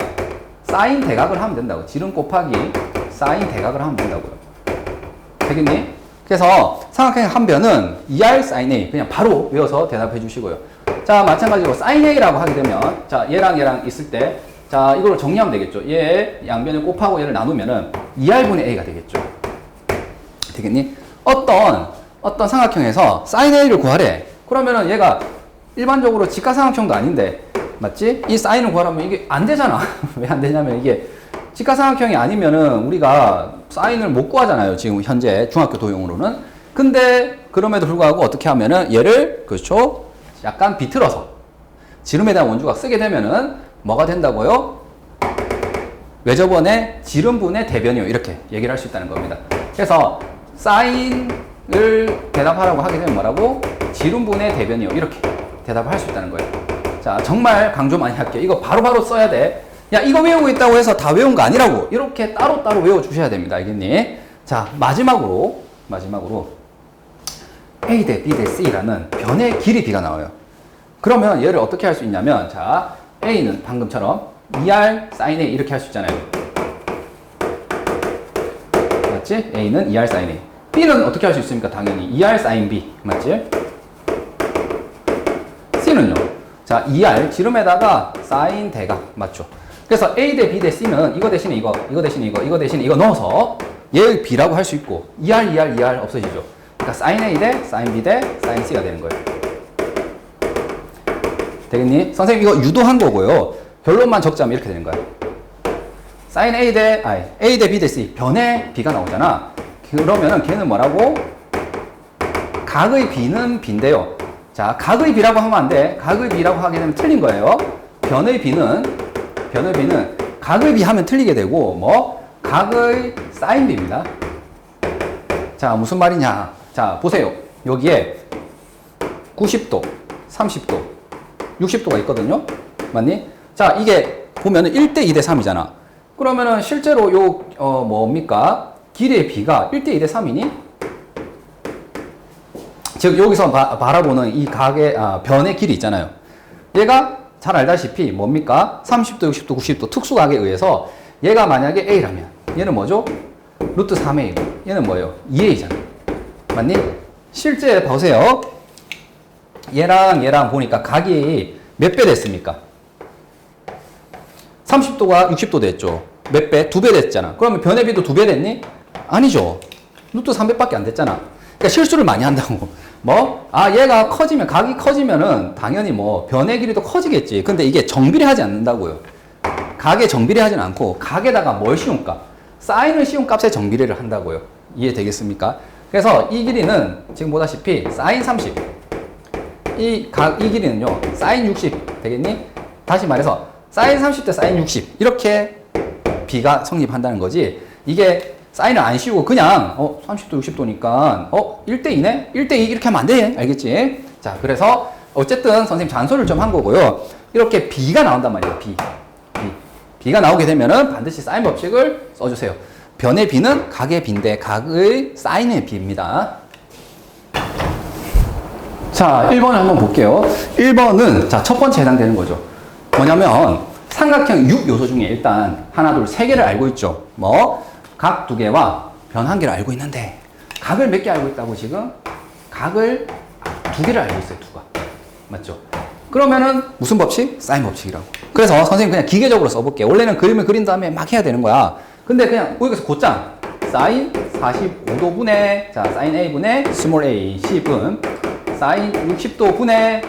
사인 대각을 하면 된다고. 지름 곱하기 사인 대각을 하면 된다고요. 되겠니? 그래서 삼각형의 한 변은 2R sin A 그냥 바로 외워서 대답해 주시고요. 자, 마찬가지로 sin A라고 하게 되면 자, 얘랑 있을 때 자, 이걸 정리하면 되겠죠. 얘 양변을 곱하고 얘를 나누면은 2R분의 A가 되겠죠. 되겠니? 어떤 삼각형에서 sin A를 구하래. 그러면은 얘가 일반적으로 직각삼각형도 아닌데 맞지? 이 사인을 구하려면 이게 안 되잖아. 왜 안 되냐면 이게 직각삼각형이 아니면은 우리가 사인을 못 구하잖아요. 지금 현재 중학교 도형으로는. 근데 그럼에도 불구하고 어떻게 하면은 얘를 그렇죠? 약간 비틀어서 지름에 대한 원주각 쓰게 되면은 뭐가 된다고요? 외접원의 지름분의 대변이요. 이렇게 얘기를 할 수 있다는 겁니다. 그래서 사인을 대답하라고 하게 되면 뭐라고? 지름분의 대변이요. 이렇게 대답을 할 수 있다는 거예요. 자, 정말 강조 많이 할게요. 이거 바로바로 써야 돼. 야, 이거 외우고 있다고 해서 다 외운 거 아니라고. 이렇게 따로따로 외워주셔야 됩니다. 알겠니? 자, 마지막으로 A 대 B 대 C라는 변의 길이 B가 나와요. 그러면 얘를 어떻게 할 수 있냐면 자, A는 방금처럼 2R sin A 이렇게 할 수 있잖아요. 맞지? A는 2R sin A. B는 어떻게 할 수 있습니까? 당연히 2R sin B. 맞지? C는요. 자, 2R 지름에다가 sin 대각. 맞죠? 그래서 A 대 B 대 C는 이거 대신에 이거 대신에 이거 대신에 이거 넣어서 얘 B라고 할 수 있고 2R 없어지죠. 그러니까 sin A 대 sin B 대 sin C가 되는 거예요. 되겠니? 선생님 이거 유도한 거고요. 결론만 적자면 이렇게 되는 거야. sin A 대 B 대 C 변의 B가 나오잖아. 그러면은 걔는 뭐라고? 각의 비는 비인데요. 자, 각의 비라고 하면 안 돼. 각의 비라고 하게 되면 틀린 거예요. 변의 비는 각의 비 하면 틀리게 되고, 뭐? 각의 사인 비입니다. 자, 무슨 말이냐. 자, 보세요. 여기에 90도, 30도, 60도가 있거든요. 맞니? 자, 이게 보면은 1대 2대 3이잖아. 그러면은 실제로 뭡니까? 길이의 비가 1대 2대 3이니? 즉, 여기서 바라보는 이 변의 길이 있잖아요. 얘가 잘 알다시피 뭡니까? 30도, 60도, 90도 특수각에 의해서 얘가 만약에 A라면 얘는 뭐죠? 루트 3A고 얘는 뭐예요? 2A잖아. 맞니? 실제 보세요. 얘랑 보니까 각이 몇 배 됐습니까? 30도가 60도 됐죠. 몇 배? 2배 됐잖아. 그러면 변의 비도 2배 됐니? 아니죠. 루트 3배밖에 안 됐잖아. 그러니까 실수를 많이 한다고. 얘가 커지면, 각이 커지면은 당연히 변의 길이도 커지겠지. 근데 이게 정비례하지 않는다고요. 각에 정비례하지는 않고, 각에다가 뭘 씌운 값? 사인을 씌운 값에 정비례를 한다고요. 이해되겠습니까? 그래서 이 길이는 지금 보다시피 사인 30. 이 길이는요, 사인 60 되겠니? 다시 말해서, 사인 30대 사인 60. 이렇게 비가 성립한다는 거지. 이게 사인을 안 씌우고 그냥 30도 60도니까 1대2네? 1대2 이렇게 하면 안 돼. 알겠지? 자, 그래서 어쨌든 선생님 잔소리를 좀 한 거고요. 이렇게 B가 나온단 말이에요. B가 나오게 되면은 반드시 사인 법칙을 써주세요. 변의 B는 각의 B인데 각의 사인의 B입니다. 자, 1번을 한번 볼게요. 1번은 자, 첫 번째 해당되는 거죠. 뭐냐면 삼각형 6요소 중에 일단 하나, 둘, 세 개를 알고 있죠. 각 2개와 변 1개를 알고 있는데 각을 몇 개 알고 있다고 지금? 각을 2개를 알고 있어요. 2가. 맞죠? 그러면은 무슨 법칙? 사인 법칙이라고. 그래서 선생님 그냥 기계적으로 써볼게요. 원래는 그림을 그린 다음에 막 해야 되는 거야. 근데 그냥 여기서 곧장 사인 45도 분의 자 사인 A분의 스몰 a C분 사인 60도 분의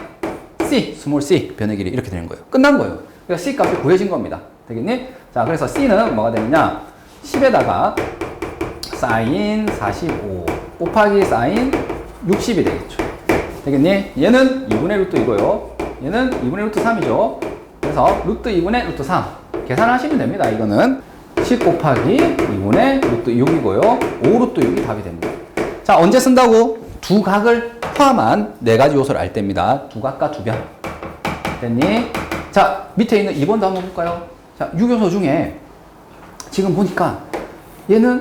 C 스몰 c 변의 길이 이렇게 되는 거예요. 끝난 거예요. 그래서 C 값이 구해진 겁니다. 되겠니? 자, 그래서 C는 뭐가 되느냐? 10에다가 사인 45 곱하기 사인 60이 되겠죠. 되겠니? 얘는 2분의 루트 이고요. 얘는 2분의 루트 3이죠. 그래서 루트 2분의 루트 3 계산하시면 됩니다. 이거는 10 곱하기 2분의 루트 6이고요. 5 루트 6이 답이 됩니다. 자, 언제 쓴다고? 두 각을 포함한 네 가지 요소를 알 때입니다. 두 각과 두 변. 됐니? 자, 밑에 있는 2번도 한번 볼까요? 자, 6요소 중에 지금 보니까 얘는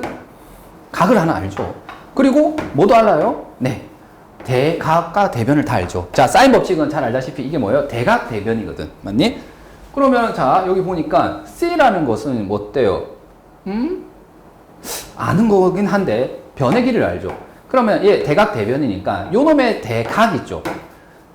각을 하나 알죠. 그리고 뭐도 알아요? 네. 대각과 대변을 다 알죠. 자, 사인 법칙은 잘 알다시피 이게 뭐예요? 대각 대변이거든. 맞니? 그러면 자, 여기 보니까 C라는 것은 뭐 어때요? 아는 거긴 한데 변의 길이를 알죠. 그러면 얘 대각 대변이니까 요 놈의 대각 있죠.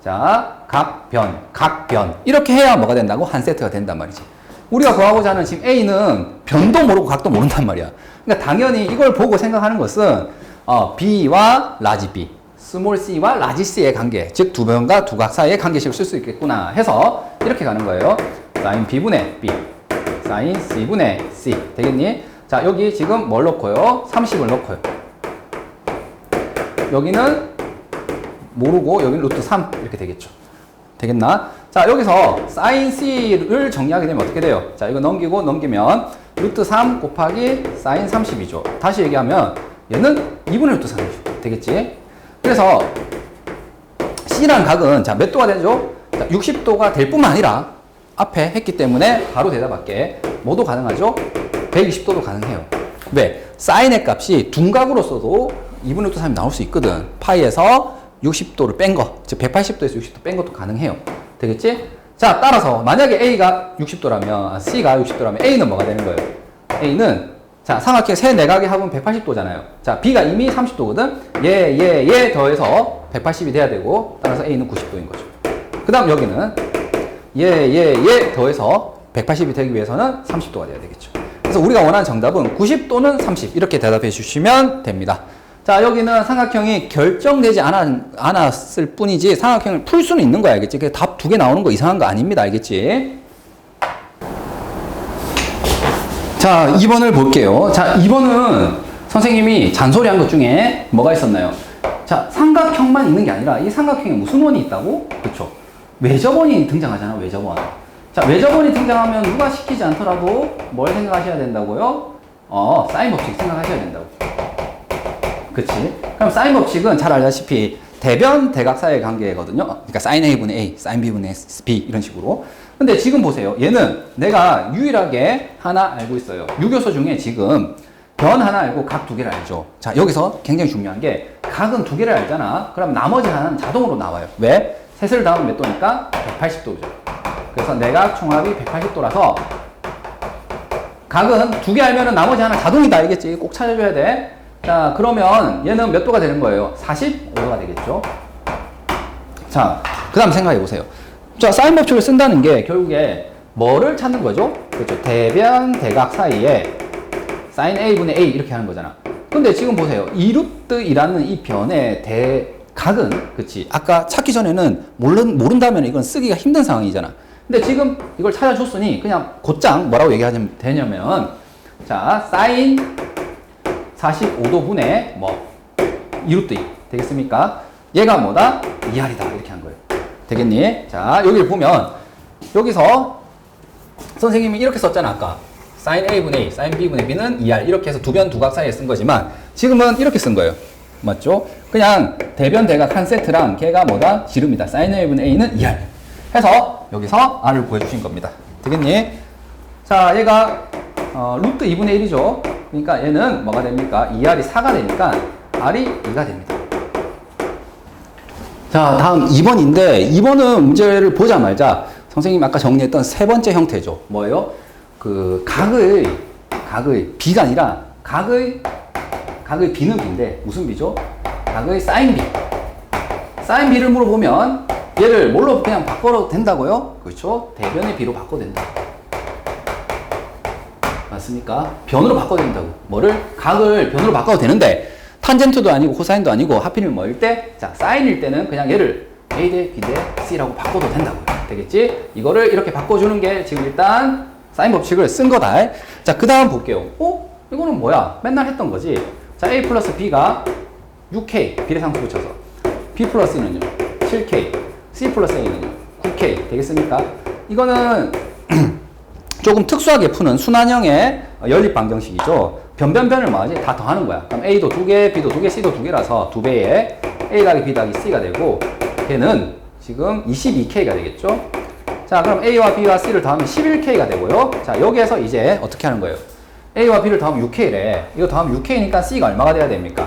자, 각변 이렇게 해야 뭐가 된다고? 한 세트가 된단 말이지. 우리가 구하고자 하는 지금 A는 변도 모르고 각도 모른단 말이야. 그러니까 당연히 이걸 보고 생각하는 것은 B와 라지 B, 스몰 c와 라지 c의 관계, 즉 두 변과 두 각 사이의 관계식을 쓸 수 있겠구나 해서 이렇게 가는 거예요. 사인 B분의 B, 사인 C분의 C 되겠니? 자, 여기 지금 뭘 넣고요? 30을 넣고요. 여기는 모르고 여기는 루트 3 이렇게 되겠죠. 되겠나? 자, 여기서 사인 C를 정리하게 되면 어떻게 돼요? 자, 이거 넘기면 루트 3 곱하기 사인 30이죠. 다시 얘기하면 얘는 2분의 루트 3이죠. 되겠지? 그래서 C라는 각은 자, 몇 도가 되죠? 자, 60도가 될 뿐만 아니라 앞에 했기 때문에 바로 대답할게. 뭐도 가능하죠? 120도도 가능해요. 왜? 사인의 값이 둔각으로서도 2분의 루트 3이 나올 수 있거든. 파이에서 60도를 뺀 거, 즉 180도에서 60도 뺀 것도 가능해요. 되겠지? 자, 따라서 만약에 A가 60도라면 C가 60도라면 A는 뭐가 되는 거예요? A는 자, 삼각형 세 내각의 합은 180도잖아요. 자, B가 이미 30도거든. 얘 더해서 180이 돼야 되고 따라서 A는 90도인 거죠. 그 다음 여기는 얘 더해서 180이 되기 위해서는 30도가 돼야 되겠죠. 그래서 우리가 원하는 정답은 90도는 30 이렇게 대답해 주시면 됩니다. 자, 여기는 삼각형이 결정되지 않았을 뿐이지 삼각형을 풀 수는 있는 거야. 알겠지? 답 두 개 나오는 거 이상한 거 아닙니다. 알겠지? 자, 2번을 볼게요. 자, 2번은 선생님이 잔소리한 것 중에 뭐가 있었나요? 자, 삼각형만 있는 게 아니라 이 삼각형에 무슨 원이 있다고? 그쵸? 외접원이 등장하잖아, 외접원. 자, 외접원이 등장하면 누가 시키지 않더라도 뭘 생각하셔야 된다고요? 사인 법칙 생각하셔야 된다고. 그치? 그럼 사인 법칙은 잘 알다시피 대변 대각 사이의 관계거든요. 그러니까 sin A분의 A, sin B분의 B 이런 식으로. 근데 지금 보세요. 얘는 내가 유일하게 하나 알고 있어요. 유교서 중에 지금 변 하나 알고 각 두 개를 알죠. 자, 여기서 굉장히 중요한 게 각은 두 개를 알잖아. 그럼 나머지 하나는 자동으로 나와요. 왜? 셋을 더하면 몇 도니까? 180도죠. 그래서 내각 총합이 180도라서 각은 두 개 알면은 나머지 하나 자동이다. 알겠지? 꼭 찾아줘야 돼. 자, 그러면 얘는 몇 도가 되는 거예요? 45도가 되겠죠. 자, 그 다음 생각해 보세요. 자, 사인 법칙을 쓴다는 게 결국에 뭐를 찾는 거죠? 그렇죠. 대변 대각 사이에 sin A분의 A 이렇게 하는 거잖아. 근데 지금 보세요. 2루트이라는 이 변의 대각은, 그치? 아까 찾기 전에는 모른다면 이건 쓰기가 힘든 상황이잖아. 근데 지금 이걸 찾아줬으니 그냥 곧장 뭐라고 얘기하면 되냐면, 자, sin 45도분의 뭐 2루트 2 되겠습니까? 얘가 뭐다? 2R이다. 이렇게 한 거예요. 되겠니? 자, 여기를 보면 여기서 선생님이 이렇게 썼잖아. 아까 sin A분의 A, sin B분의 B는 2R 이렇게 해서 두 변 두각 사이에 쓴 거지만 지금은 이렇게 쓴 거예요. 맞죠? 그냥 대변 대각 한 세트랑 걔가 뭐다? 지름이다. sin A분의 A는 2R 해서 여기서 R을 구해주신 겁니다. 되겠니? 자, 얘가 루트 2분의 1이죠. 그러니까 얘는 뭐가 됩니까? 2R이 4가 되니까 R이 2가 됩니다. 자, 다음 2번인데 2번은 문제를 보자마자 선생님 아까 정리했던 세 번째 형태죠. 뭐예요? 그 각의 B가 아니라 각의 B는 B인데 무슨 B죠? 각의 sin B. sin B를 물어보면 얘를 뭘로 그냥 바꿔도 된다고요? 그렇죠? 대변의 B로 바꿔도 된다. 맞습니까? 변으로 바꿔도 된다고. 뭐를? 각을 변으로 바꿔도 되는데 탄젠트도 아니고 코사인도 아니고 하필이면 뭐일 때? 자, 사인일 때는 그냥 얘를 A 대 B 대 C라고 바꿔도 된다고요. 되겠지? 이거를 이렇게 바꿔주는 게 지금 일단 사인 법칙을 쓴 거다. 자, 그 다음 볼게요. 이거는 뭐야? 맨날 했던 거지. 자, A 플러스 B가 6K 비례상수 붙여서 B 플러스 C는요 7K, C 플러스 A는요 9K 되겠습니까? 이거는 조금 특수하게 푸는 순환형의 연립 방정식이죠. 변변변을 뭐하지? 다 더하는 거야. 그럼 A도 2개, B도 2개, C도 2개라서 2배에 A 더하기 B 더하기 C가 되고 걔는 지금 22K가 되겠죠. 자, 그럼 A와 B와 C를 더하면 11K가 되고요. 자, 여기에서 이제 어떻게 하는 거예요? A와 B를 더하면 6K래. 이거 더하면 6K니까 C가 얼마가 돼야 됩니까?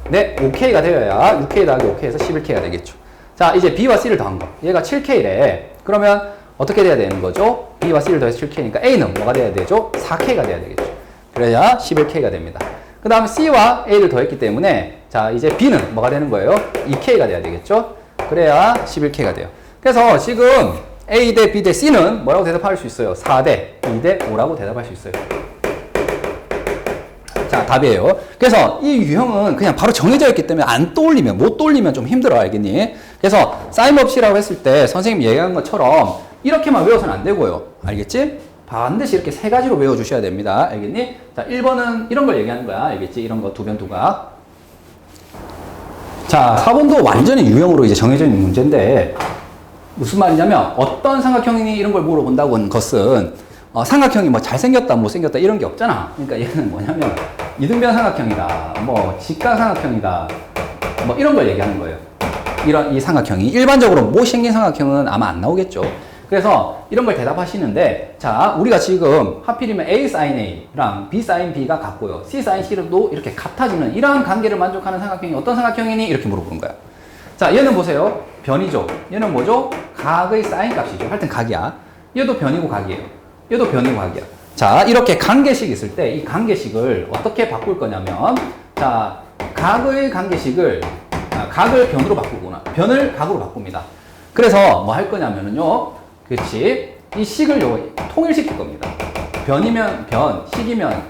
네, 5K가 되어야 6K 더하기 5K에서 11K가 되겠죠. 자, 이제 B와 C를 더한 거. 얘가 7K래. 그러면 어떻게 돼야 되는 거죠? B와 C를 더해서 7K니까 A는 뭐가 돼야 되죠? 4K가 돼야 되겠죠. 그래야 11K가 됩니다. 그 다음 C와 A를 더했기 때문에 자, 이제 B는 뭐가 되는 거예요? 2K가 돼야 되겠죠? 그래야 11K가 돼요. 그래서 지금 A 대 B 대 C는 뭐라고 대답할 수 있어요? 4대 2 대 5라고 대답할 수 있어요. 자, 답이에요. 그래서 이 유형은 그냥 바로 정해져 있기 때문에 못 떠올리면 좀 힘들어, 알겠니? 그래서 사인 법칙이라고 했을 때 선생님 얘기한 것처럼 이렇게만 외워서는 안 되고요. 알겠지? 반드시 이렇게 세 가지로 외워주셔야 됩니다. 알겠니? 자, 1번은 이런 걸 얘기하는 거야. 알겠지? 이런 거 두 변 두각. 자, 4번도 완전히 유형으로 이제 정해져 있는 문제인데 무슨 말이냐면 어떤 삼각형이 이런 걸 물어본다고 하는 것은 삼각형이 뭐 잘생겼다 못생겼다 이런 게 없잖아. 그러니까 얘는 뭐냐면 이등변 삼각형이다, 뭐 직각 삼각형이다, 뭐 이런 걸 얘기하는 거예요. 이 삼각형이 일반적으로 못생긴 삼각형은 아마 안 나오겠죠. 그래서 이런 걸 대답하시는데, 자, 우리가 지금 하필이면 A sin A랑 B sin B가 같고요. C sin C도 이렇게 같아지는 이러한 관계를 만족하는 삼각형이 어떤 삼각형이니? 이렇게 물어보는 거야. 자, 얘는 보세요. 변이죠. 얘는 뭐죠? 각의 sin 값이죠. 하여튼 각이야. 얘도 변이고 각이에요. 얘도 변이고 각이야. 자, 이렇게 관계식이 있을 때 이 관계식을 어떻게 바꿀 거냐면, 자, 각의 관계식을 각을 변으로 바꾸거나 변을 각으로 바꿉니다. 그래서 뭐 할 거냐면은요. 그렇지. 이 식을 통일시킬 겁니다. 변이면 변, 식이면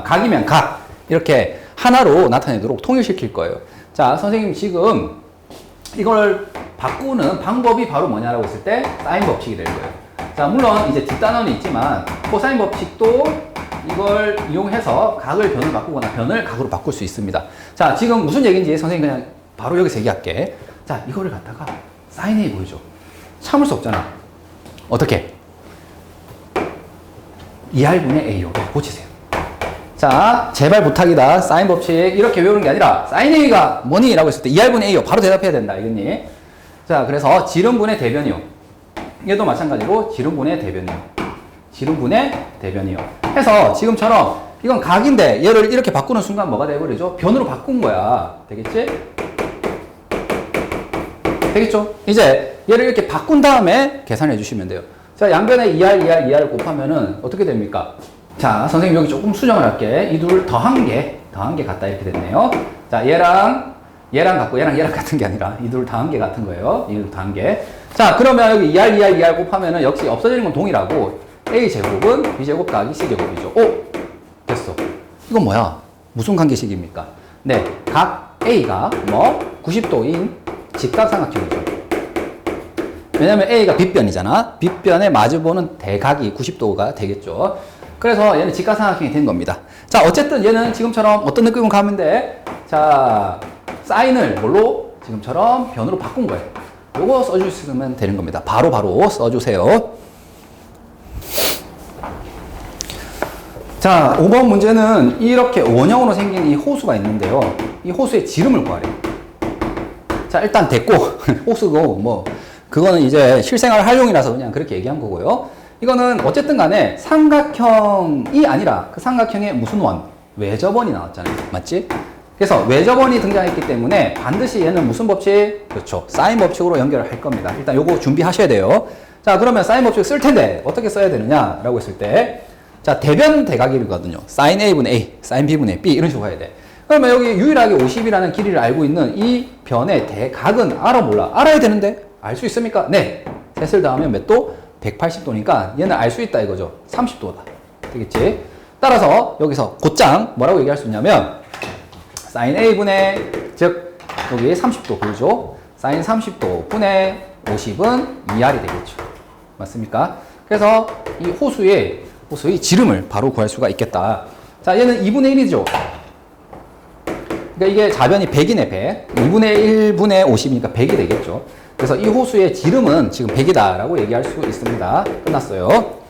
각이면 각. 이렇게 하나로 나타내도록 통일시킬 거예요. 자, 선생님 지금 이걸 바꾸는 방법이 바로 뭐냐라고 했을 때 사인 법칙이 될 거예요. 자, 물론 이제 뒷단원이 있지만 코사인 법칙도 이걸 이용해서 각을 변을 바꾸거나 변을 각으로 바꿀 수 있습니다. 자, 지금 무슨 얘기인지 선생님 그냥 바로 여기서 얘기할게. 자, 이거를 갖다가 sin A 보여줘. 참을 수 없잖아. 어떻게? 2R분의 A로 고치세요. 자, 제발 부탁이다. 사인 법칙 이렇게 외우는 게 아니라 sin A가 뭐니? 라고 했을 때 2R분의 A요. 바로 대답해야 된다. 알겠니? 자, 그래서 지름분의 대변이요. 얘도 마찬가지로 지름분의 대변이요. 지름분의 대변이요. 해서 지금처럼 이건 각인데 얘를 이렇게 바꾸는 순간 뭐가 돼버리죠? 변으로 바꾼 거야. 되겠지? 되겠죠? 이제 얘를 이렇게 바꾼 다음에 계산해 주시면 돼요. 자, 양변에 2R 곱하면은 어떻게 됩니까? 자, 선생님 여기 조금 수정을 할게. 이 둘 더한 게 같다 이렇게 됐네요. 자, 얘랑 같고 얘랑 같은 게 아니라 이 둘 더한 게 같은 거예요. 이 둘 더한 게. 자, 그러면 여기 2R 곱하면은 역시 없어지는 건 동일하고 A제곱은 B제곱 더하기 C제곱이죠. 오! 됐어. 이건 뭐야? 무슨 관계식입니까? 네, 각 A가 90도인 직각삼각형이죠. 왜냐면 A가 빗변이잖아. 빗변에 마주보는 대각이 90도가 되겠죠. 그래서 얘는 직각삼각형이 된 겁니다. 자, 어쨌든 얘는 지금처럼 어떤 느낌으로 가면 돼? 자, 사인을 뭘로? 지금처럼 변으로 바꾼 거예요. 요거 써주시면 되는 겁니다. 바로 써주세요. 자, 5번 문제는 이렇게 원형으로 생긴 이 호수가 있는데요. 이 호수의 지름을 구하래요. 자, 일단 됐고, 호수고, 그거는 이제 실생활 활용이라서 그냥 그렇게 얘기한 거고요. 이거는 어쨌든 간에 삼각형이 아니라 그 삼각형의 무슨 원? 외접원이 나왔잖아요. 맞지? 그래서 외접원이 등장했기 때문에 반드시 얘는 무슨 법칙? 그렇죠. 사인 법칙으로 연결을 할 겁니다. 일단 요거 준비하셔야 돼요. 자, 그러면 사인 법칙 쓸 텐데 어떻게 써야 되느냐라고 했을 때, 자, 대변 대각이거든요. sin A분의 A, sin B분의 B 이런 식으로 해야 돼. 그러면 여기 유일하게 50이라는 길이를 알고 있는 이 변의 대각은 알아 몰라? 알아야 되는데 알 수 있습니까? 네. 셋을 더하면 몇 도? 180도니까 얘는 알 수 있다 이거죠. 30도다. 되겠지? 따라서 여기서 곧장 뭐라고 얘기할 수 있냐면 sin A분의 즉 여기 30도 보이죠? sin 30도 분의 50은 2R이 되겠죠. 맞습니까? 그래서 이 호수의 지름을 바로 구할 수가 있겠다. 자, 얘는 2분의 1이죠. 그러니까 이게 좌변이 100이네, 100. 2분의 1분의 50이니까 100이 되겠죠. 그래서 이 호수의 지름은 지금 100이다 라고 얘기할 수 있습니다. 끝났어요.